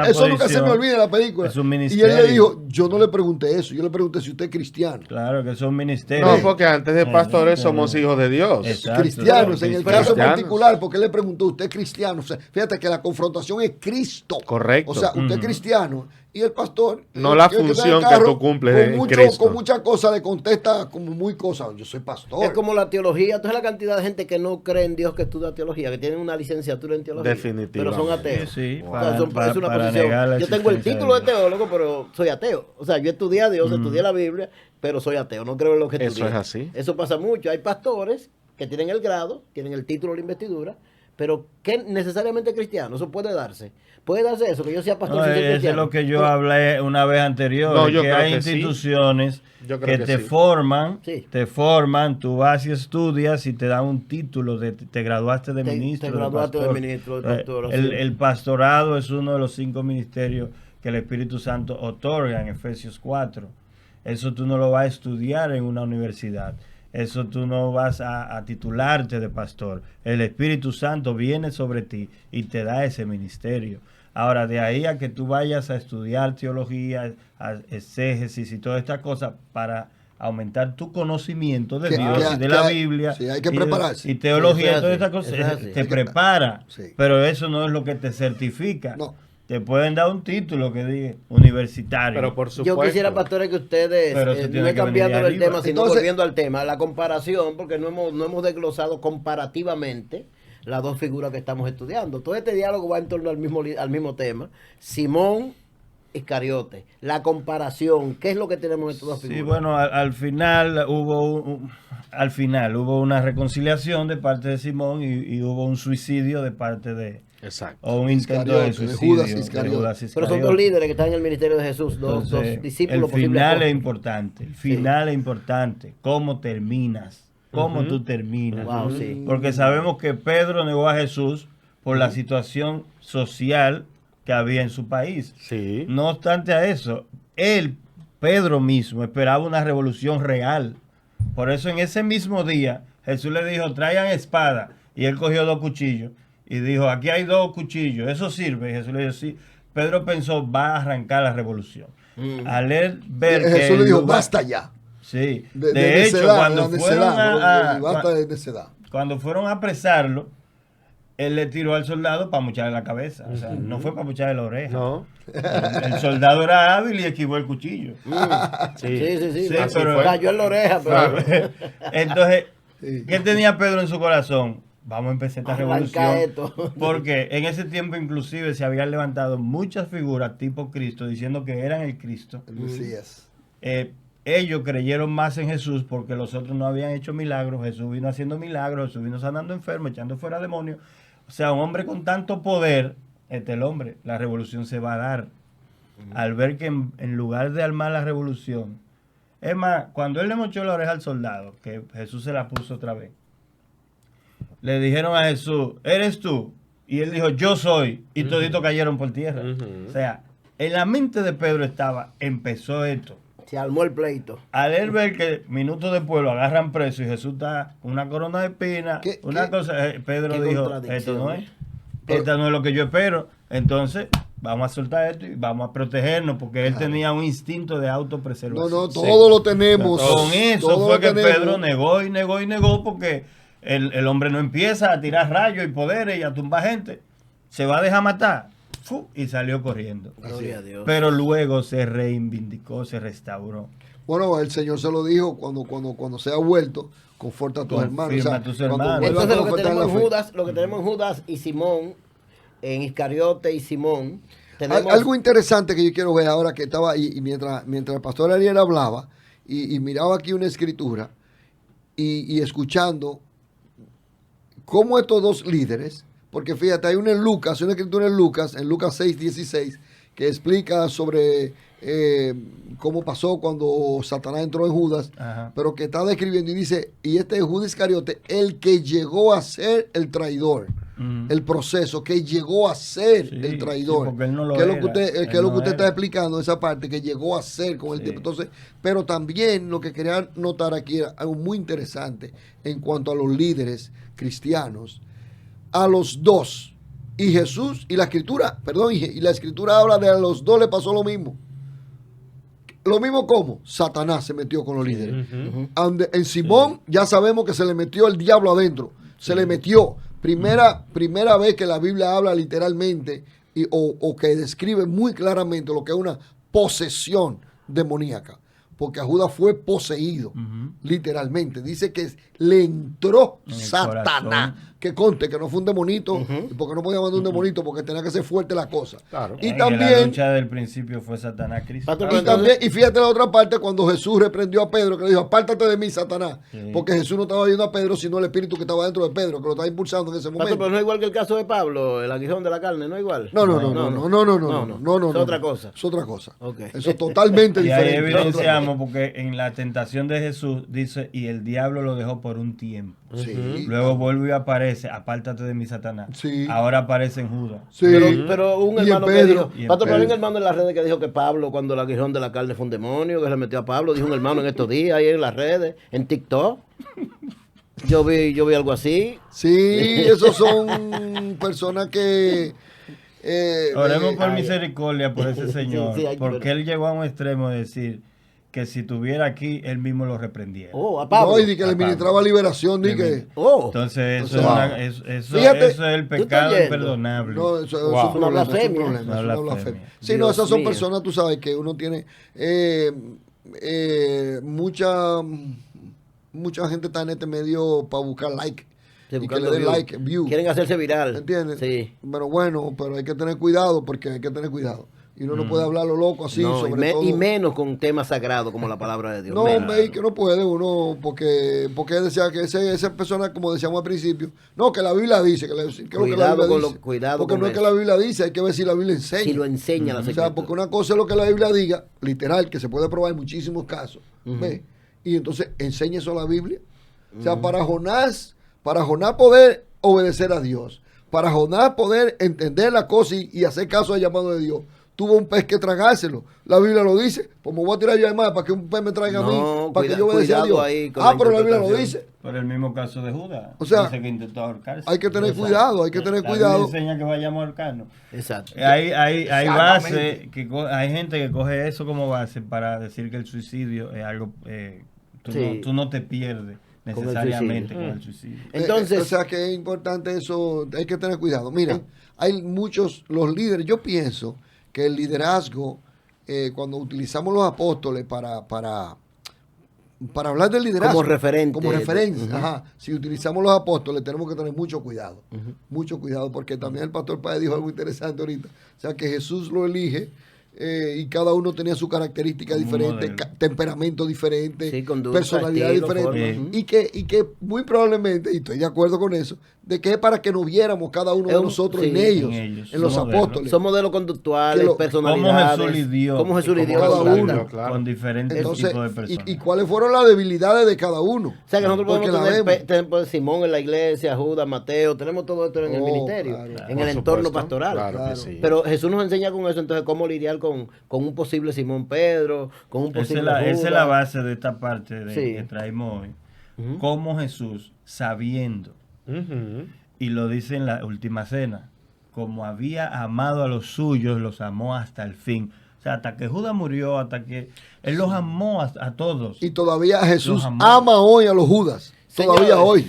eso nunca se me olvida en la película. Es un ministerio. Y él le dijo, yo no le pregunté eso, yo le pregunté si usted es cristiano. Claro que es un ministerio. No, porque antes de pastores somos hijos de Dios. Exacto. Cristianos, en el caso particular, porque él le preguntó, ¿usted es cristiano? O sea, fíjate que la confrontación es Cristo. Correcto. O sea, usted es cristiano. Y el pastor... No la función que tú cumples en Cristo. Con muchas cosas le contesta como muy cosas. Yo soy pastor. Es como la teología. Entonces la cantidad de gente que no cree en Dios que estudia teología, que tienen una licenciatura en teología. Definitivamente. Pero son ateos. Sí, O sea, es una posición. Yo tengo el título de teólogo, pero soy ateo. O sea, yo estudié a Dios, estudié la Biblia, pero soy ateo. No creo en lo que estudié. Eso es así. Eso pasa mucho. Hay pastores que tienen el grado, tienen el título de la investidura, pero que necesariamente cristiano. Eso puede darse. Puede darse eso, que yo sea pastor. No, eso es lo que yo hablé una vez anterior. No, yo que creo hay que instituciones que te sí. forman, tú vas y estudias y te dan un título, te graduaste de ministro. Te graduaste de ministro, de pastor. El pastorado es uno de los 5 ministerios que el Espíritu Santo otorga en Efesios 4. Eso tú no lo vas a estudiar en una universidad. Eso tú no vas a titularte de pastor. El Espíritu Santo viene sobre ti y te da ese ministerio. Ahora, de ahí a que tú vayas a estudiar teología, exégesis y todas estas cosas para aumentar tu conocimiento de Dios y de la Biblia. Sí, hay que prepararse. Y teología y todas estas cosas. Te te prepara. Sí. Pero eso no es lo que te certifica. No. Te pueden dar un título que diga universitario. Pero por supuesto. Yo quisiera, pastores, que ustedes, no es cambiando el tema, sino volviendo al tema, la comparación, porque no hemos desglosado comparativamente las dos figuras que estamos estudiando. Todo este diálogo va en torno al mismo tema. Simón Iscariote, la comparación, ¿qué es lo que tenemos en estas dos figuras? Sí, bueno, al final hubo una reconciliación de parte de Simón y hubo un suicidio de parte de... Exacto. O un intento de suicidio Judas Iscariote. Pero son dos líderes que están en el ministerio de Jesús, dos discípulos. El final es importante. El final es importante. ¿Cómo terminas? ¿Cómo tú terminas? Wow, sí. Porque sabemos que Pedro negó a Jesús por la situación social que había en su país. Sí. No obstante a eso, Pedro mismo, esperaba una revolución real. Por eso en ese mismo día Jesús le dijo, traigan espada. Y él cogió 2 cuchillos y dijo, aquí hay 2 cuchillos, ¿eso sirve? Y Jesús le dijo, sí. Pedro pensó, va a arrancar la revolución. Al él ver que Jesús le dijo, basta ya. Sí. De hecho, cuando fueron a apresarlo, él le tiró al soldado para mucharle la cabeza. O sea, no fue para mucharle la oreja. No. El soldado era hábil y esquivó el cuchillo. Sí, pero cayó en la oreja. Pero... Entonces, ¿qué tenía Pedro en su corazón? Vamos a empezar esta revolución. Porque en ese tiempo inclusive se habían levantado muchas figuras tipo Cristo diciendo que eran el Cristo. El Mesías. Ellos creyeron más en Jesús porque los otros no habían hecho milagros. Jesús vino haciendo milagros, Jesús vino sanando enfermos, echando fuera demonios. O sea, un hombre con tanto poder, el hombre, la revolución se va a dar. Al ver que en lugar de armar la revolución, Es más, cuando él le mochó la oreja al soldado, que Jesús se la puso otra vez, le dijeron a Jesús, ¿eres tú? Y él dijo, yo soy. Y toditos cayeron por tierra. O sea, en la mente de Pedro empezó esto. Se armó el pleito. Al él ver que minutos después lo agarran preso y Jesús está con una corona de espinas, cosa, Pedro dijo, esto no es. Esto no es lo que yo espero. Entonces, vamos a soltar esto y vamos a protegernos, porque él tenía un instinto de autopreservación. No, todo lo tenemos. Con eso fue que Pedro negó y negó y negó, porque el hombre no empieza a tirar rayos y poderes y a tumbar gente. Se va a dejar matar. Y salió corriendo. Gloria a Dios. Pero luego se reivindicó, se restauró. Bueno, el Señor se lo dijo cuando se ha vuelto, conforta a tus hermanos. Confirma a tus hermanos. Entonces lo que tenemos en Judas y Simón, en Iscariote y Simón, tenemos... Algo interesante que yo quiero ver ahora que estaba y mientras el pastor Ariel hablaba y miraba aquí una escritura y escuchando cómo estos dos líderes, porque fíjate, hay una escritura en Lucas 6:16, que explica sobre cómo pasó cuando Satanás entró en Judas, pero que está describiendo y dice, y este es Judas Iscariote, el que llegó a ser el traidor. El proceso que llegó a ser el traidor, porque él no lo que es lo que usted era. está explicando, esa parte que llegó a ser con el tiempo. Entonces, pero también lo que quería notar aquí era algo muy interesante en cuanto a los líderes cristianos, a los dos, y Jesús y la escritura, y la escritura habla de a los dos le pasó lo mismo. Lo mismo como Satanás se metió con los líderes. En Simón ya sabemos que se le metió el diablo adentro, se le metió. Primera vez que la Biblia habla literalmente o que describe muy claramente lo que es una posesión demoníaca. Porque a Judas fue poseído, literalmente. Dice que le entró Satanás. Que conte que no fue un demonito, porque no podía mandar un demonito, porque tenía que ser fuerte la cosa. Claro. Y también la lucha del principio fue Satanás Cristo. Y fíjate la otra parte, cuando Jesús reprendió a Pedro, que le dijo, apártate de mí, Satanás. Porque Jesús no estaba viendo a Pedro, sino el espíritu que estaba dentro de Pedro, que lo estaba impulsando en ese momento. Pero no es igual que el caso de Pablo, el aguijón de la carne, no es igual. No. Es otra cosa. Es otra cosa. Okay. Eso es totalmente diferente. Y ahí evidenciamos, porque en la tentación de Jesús dice, y el diablo lo dejó por un tiempo. Sí. Luego vuelve y aparece, apártate de mí, Satanás. Sí. Ahora aparece en Judas. Sí. Pero un Y hermano en que Pedro. dijo, Pastor, pero hay un hermano en las redes que dijo que Pablo, cuando el aguijón de la carne fue un demonio, que se le metió a Pablo, dijo un hermano en estos días, ahí en las redes, en TikTok. Yo vi algo así. Sí, esos son personas que... Oremos por misericordia por ese señor, sí, porque él llegó a un extremo de decir que si estuviera aquí, él mismo lo reprendiera. A Pablo. No, y que le ministraba liberación, que... Entonces, eso fíjate, es el pecado imperdonable. No, eso es Una un problema, blasfemia. es una blasfemia. Sí, Dios esas son mío. personas, tú sabes, que uno tiene... mucha gente está en este medio para buscar like. Y que le den like, view. Quieren hacerse viral. ¿Entiendes? Sí. Pero hay que tener cuidado, porque hay que tener cuidado. Y uno no puede hablar lo loco así, sobre todo. Y menos con temas sagrados como la palabra de Dios. No, que no puede uno, porque él decía que esa persona, como decíamos al principio, no, que la Biblia dice, Cuidado con porque no es que la Biblia dice, hay que ver si la Biblia enseña. Si lo enseña la O sea, porque una cosa es lo que la Biblia diga, literal, que se puede probar en muchísimos casos, ¿ve? Y entonces enseña eso la Biblia. O sea, para Jonás poder obedecer a Dios, para Jonás poder entender la cosa y hacer caso al llamado de Dios, tuvo un pez que tragárselo. La Biblia lo dice. Pues me voy a tirar yo además para que un pez me traiga a mí, para que yo obedezca a Dios. Pero la Biblia lo dice. Por el mismo caso de Judas. O sea, dice que intentó ahorcarse. hay que tener cuidado, hay que tener cuidado. La Biblia enseña que vayamos a ahorcarnos. Exacto. Hay base, hay gente que coge eso como base para decir que el suicidio es algo... tú no te pierdes necesariamente con el suicidio. Entonces, o sea que es importante eso, hay que tener cuidado. Mira, hay los líderes, yo pienso que el liderazgo, cuando utilizamos los apóstoles para hablar del liderazgo. Como referencia. Ajá. Si utilizamos los apóstoles, tenemos que tener mucho cuidado. Mucho cuidado, porque también el pastor Páez dijo algo interesante ahorita. O sea, que Jesús lo elige y cada uno tenía su característica diferente, temperamento diferente, sí, conducta, personalidad estilo, diferente, y que muy probablemente, y estoy de acuerdo con eso, de que es para que nos viéramos cada uno de nosotros en ellos, en los apóstoles. Son modelos conductuales, personalidades. Cómo Jesús lidió cada uno con diferentes Entonces, tipos de personas. Y cuáles fueron las debilidades de cada uno. O sea que nosotros podemos tener Simón en la iglesia, Judas, Mateo, tenemos todo esto en el ministerio, en el entorno pastoral. Claro. Sí. Pero Jesús nos enseña con eso, entonces cómo lidiar con un posible Simón Pedro, con un posible Judas. Esa es la base de esta parte que traemos hoy. Cómo Jesús, sabiendo, y lo dice en la última cena, como había amado a los suyos, los amó hasta el fin. O sea, hasta que Judas murió, hasta que Él los amó a todos. Y todavía Jesús ama hoy a los Judas. Todavía hoy.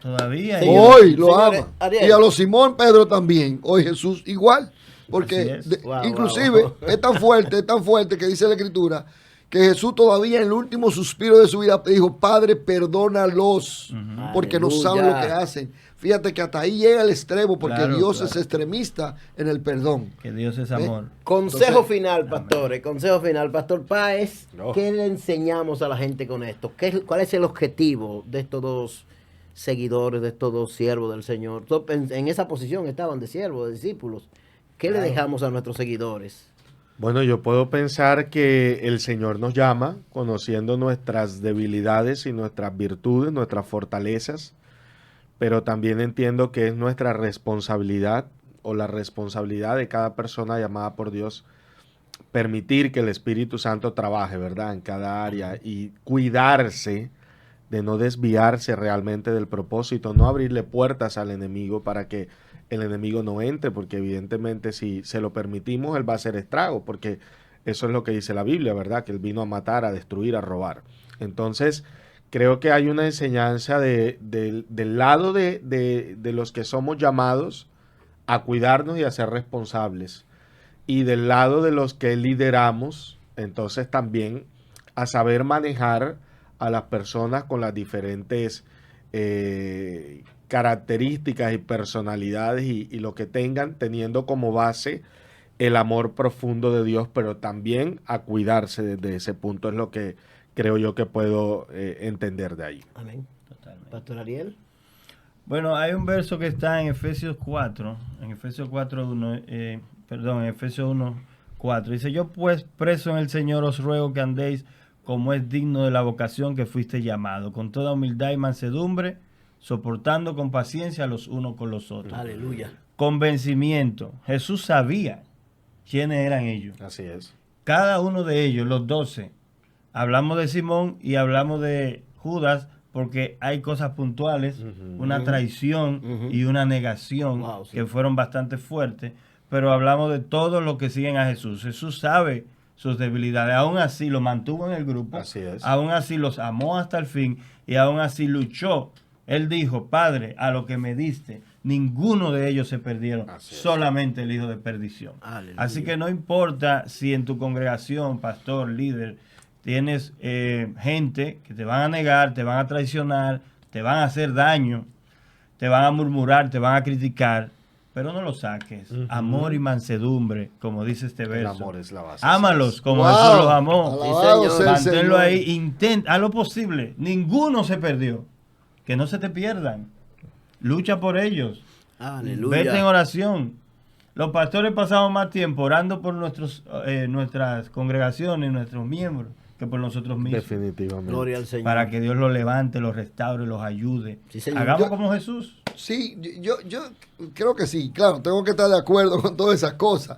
Todavía. Hoy lo ama. Ariel. Y a los Simón Pedro también. Hoy Jesús igual. Porque inclusive es tan fuerte que dice la Escritura que Jesús todavía en el último suspiro de su vida dijo, Padre, perdónalos, porque no saben lo que hacen. Fíjate que hasta ahí llega el extremo, porque Dios es extremista en el perdón. Que Dios es amor. Consejo final, pastores. Consejo final, Pastor Páez. ¿Qué le enseñamos a la gente con esto? ¿Cuál es el objetivo de estos dos seguidores, de estos dos siervos del Señor? En esa posición estaban de siervos, de discípulos. ¿Qué le dejamos a nuestros seguidores? Bueno, yo puedo pensar que el Señor nos llama conociendo nuestras debilidades y nuestras virtudes, nuestras fortalezas, pero también entiendo que es nuestra responsabilidad o la responsabilidad de cada persona llamada por Dios permitir que el Espíritu Santo trabaje, ¿verdad?, en cada área y cuidarse de no desviarse realmente del propósito, no abrirle puertas al enemigo para que el enemigo no entre, porque evidentemente si se lo permitimos, él va a hacer estrago, porque eso es lo que dice la Biblia, ¿verdad? Que él vino a matar, a destruir, a robar. Entonces, creo que hay una enseñanza del lado de los que somos llamados a cuidarnos y a ser responsables, y del lado de los que lideramos, entonces también a saber manejar a las personas con las diferentes características y personalidades y lo que tengan, teniendo como base el amor profundo de Dios, pero también a cuidarse desde ese punto, es lo que creo yo que puedo entender de ahí. Amén. Totalmente. Pastor Ariel. Bueno, hay un verso que está en Efesios 4, en Efesios 1:4, dice, yo pues preso en el Señor os ruego que andéis como es digno de la vocación que fuiste llamado, con toda humildad y mansedumbre, soportando con paciencia los unos con los otros. Aleluya. Convencimiento. Jesús sabía quiénes eran ellos. Así es. Cada uno de ellos, los 12, hablamos de Simón y hablamos de Judas porque hay cosas puntuales, una traición y una negación que fueron bastante fuertes, pero hablamos de todos los que siguen a Jesús. Jesús sabe sus debilidades, aún así lo mantuvo en el grupo, así es. Aún así los amó hasta el fin y aún así luchó. Él dijo, Padre, a lo que me diste, ninguno de ellos se perdieron, solamente el hijo de perdición. Aleluya. Así que no importa si en tu congregación, pastor, líder, tienes gente que te van a negar, te van a traicionar, te van a hacer daño, te van a murmurar, te van a criticar, pero no lo saques. Amor y mansedumbre, como dice este verso. El amor es la base. Ámalos como Jesús los amó. Sí, manténlo ahí, intenta, haz lo posible. Ninguno se perdió. Que no se te pierdan. Lucha por ellos. Aleluya. Vete en oración. Los pastores pasamos más tiempo orando por nuestras congregaciones, nuestros miembros, que por nosotros mismos. Definitivamente. Gloria al Señor. Para que Dios los levante, los restaure, los ayude. Sí, hagamos como Jesús. Sí, yo creo que sí. Claro, tengo que estar de acuerdo con todas esas cosas.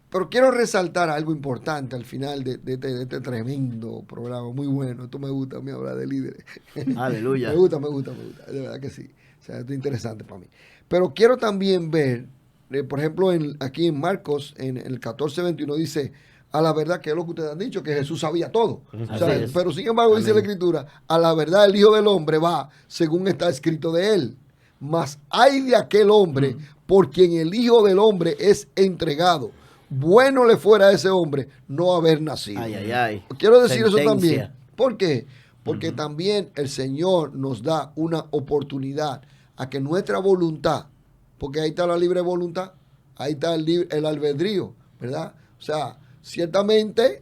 Pero quiero resaltar algo importante al final de este tremendo programa, muy bueno. Esto me gusta a mí hablar de líderes. Aleluya. Me gusta, de verdad que sí. O sea, esto es interesante para mí. Pero quiero también ver, por ejemplo, aquí en Marcos, en el 14:21 dice, a la verdad, que es lo que ustedes han dicho, que Jesús sabía todo. O sea, pero sin embargo dice la Escritura, a la verdad el Hijo del Hombre va según está escrito de él. Mas hay de aquel hombre por quien el Hijo del Hombre es entregado. Bueno le fuera a ese hombre no haber nacido. Quiero decir eso también. ¿Por qué? Porque también el Señor nos da una oportunidad a que nuestra voluntad, porque ahí está la libre voluntad, ahí está el albedrío, ¿verdad? O sea, ciertamente,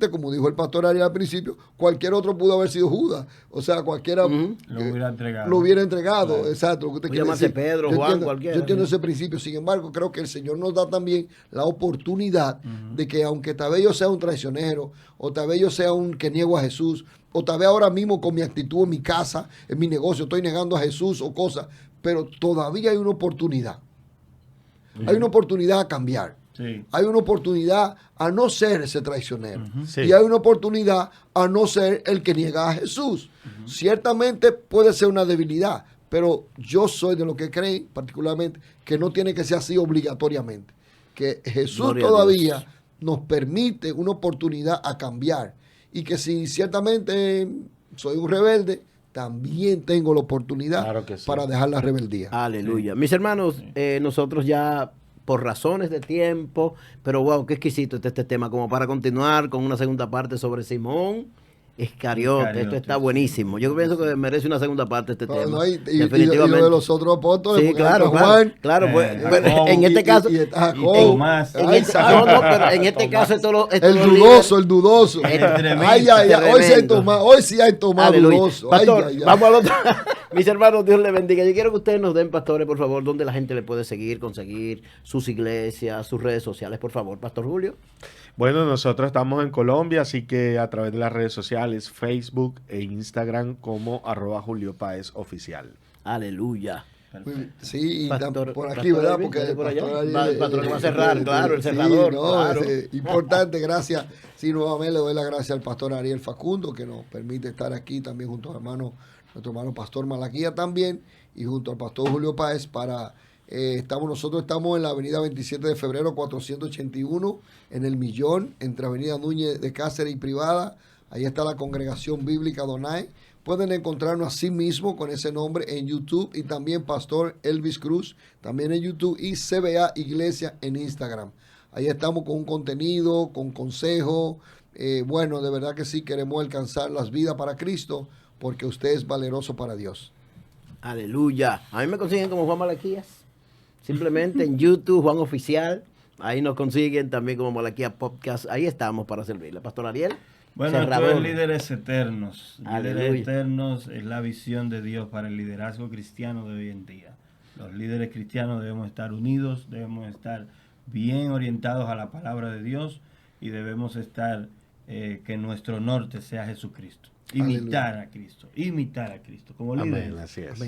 como dijo el pastor Ariel al principio, cualquier otro pudo haber sido Judas. O sea, cualquiera lo hubiera entregado. Claro. Exacto. Lo que usted quiere decir. Pedro, Juan, cualquiera. Yo entiendo ese principio. Sin embargo, creo que el Señor nos da también la oportunidad de que aunque tal vez yo sea un traicionero, o tal vez yo sea un que niego a Jesús, o tal vez ahora mismo con mi actitud en mi casa, en mi negocio, estoy negando a Jesús o cosas, pero todavía hay una oportunidad. Hay una oportunidad a cambiar. Sí. Hay una oportunidad a no ser ese traicionero. Sí. Y hay una oportunidad a no ser el que niega a Jesús. Ciertamente puede ser una debilidad, pero yo soy de los que creen, particularmente, que no tiene que ser así obligatoriamente. Que Jesús todavía nos permite una oportunidad a cambiar. Y que si ciertamente soy un rebelde, también tengo la oportunidad para dejar la rebeldía. Aleluya. Sí. Mis hermanos, nosotros ya, por razones de tiempo, pero wow, qué exquisito este tema, como para continuar con una segunda parte sobre Simón Iscariote. Esto está buenísimo. Yo pienso que merece una segunda parte este tema. No, definitivamente. Y lo de los otros apóstoles. Sí, claro, Juan, claro. En este caso. Y más. Pero en este caso el dudoso. Hoy sí hay tomado dudoso. Pastor, vamos al otro. Mis hermanos, Dios les bendiga. Yo quiero que ustedes nos den, pastores, por favor, donde la gente le puede seguir, conseguir sus iglesias, sus redes sociales, por favor. Pastor Julio. Bueno, nosotros estamos en Colombia, así que a través de las redes sociales, Facebook e Instagram como @JulioPáezOficial. Aleluya. Sí, pastor, por aquí, ¿verdad? Porque el pastor va a cerrar, claro, el cerrador. Sí, claro. Importante, gracias. Sí, nuevamente le doy las gracias al pastor Ariel Facundo, que nos permite estar aquí también junto a nuestro hermano pastor Malaquía también, y junto al pastor Julio Páez para... nosotros estamos en la avenida 27 de febrero 481 en El Millón, entre avenida Núñez de Cáceres y Privada. Ahí está la congregación bíblica Donai. Pueden encontrarnos así mismo con ese nombre en YouTube, y también Pastor Elvis Cruz también en YouTube, y CBA Iglesia en Instagram. Ahí estamos con un contenido, con consejos. Bueno, de verdad que sí queremos alcanzar las vidas para Cristo, porque usted es valeroso para Dios. Aleluya. A mí me consiguen como Juan Malaquías. Simplemente en YouTube, Juan Oficial. Ahí nos consiguen también como Malaquía Podcast. Ahí estamos para servirle. Pastor Ariel. Bueno, esto es Líderes Eternos. Líderes Eternos es la visión de Dios para el liderazgo cristiano de hoy en día. Los líderes cristianos debemos estar unidos, debemos estar bien orientados a la palabra de Dios, y debemos estar, que nuestro norte sea Jesucristo. Imitar a Cristo como líder,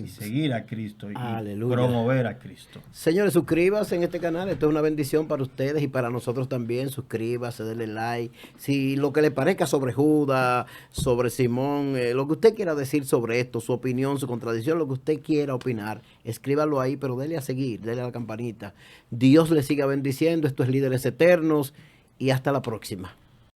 y seguir a Cristo y promover a Cristo. Señores, suscríbanse en este canal. Esto es una bendición para ustedes y para nosotros también. Suscríbase, denle like. Si lo que le parezca sobre Judas, sobre Simón, lo que usted quiera decir sobre esto, su opinión, su contradicción, lo que usted quiera opinar, escríbalo ahí, pero dele a seguir, dele a la campanita. Dios le siga bendiciendo. Esto es Líderes Eternos, y hasta la próxima.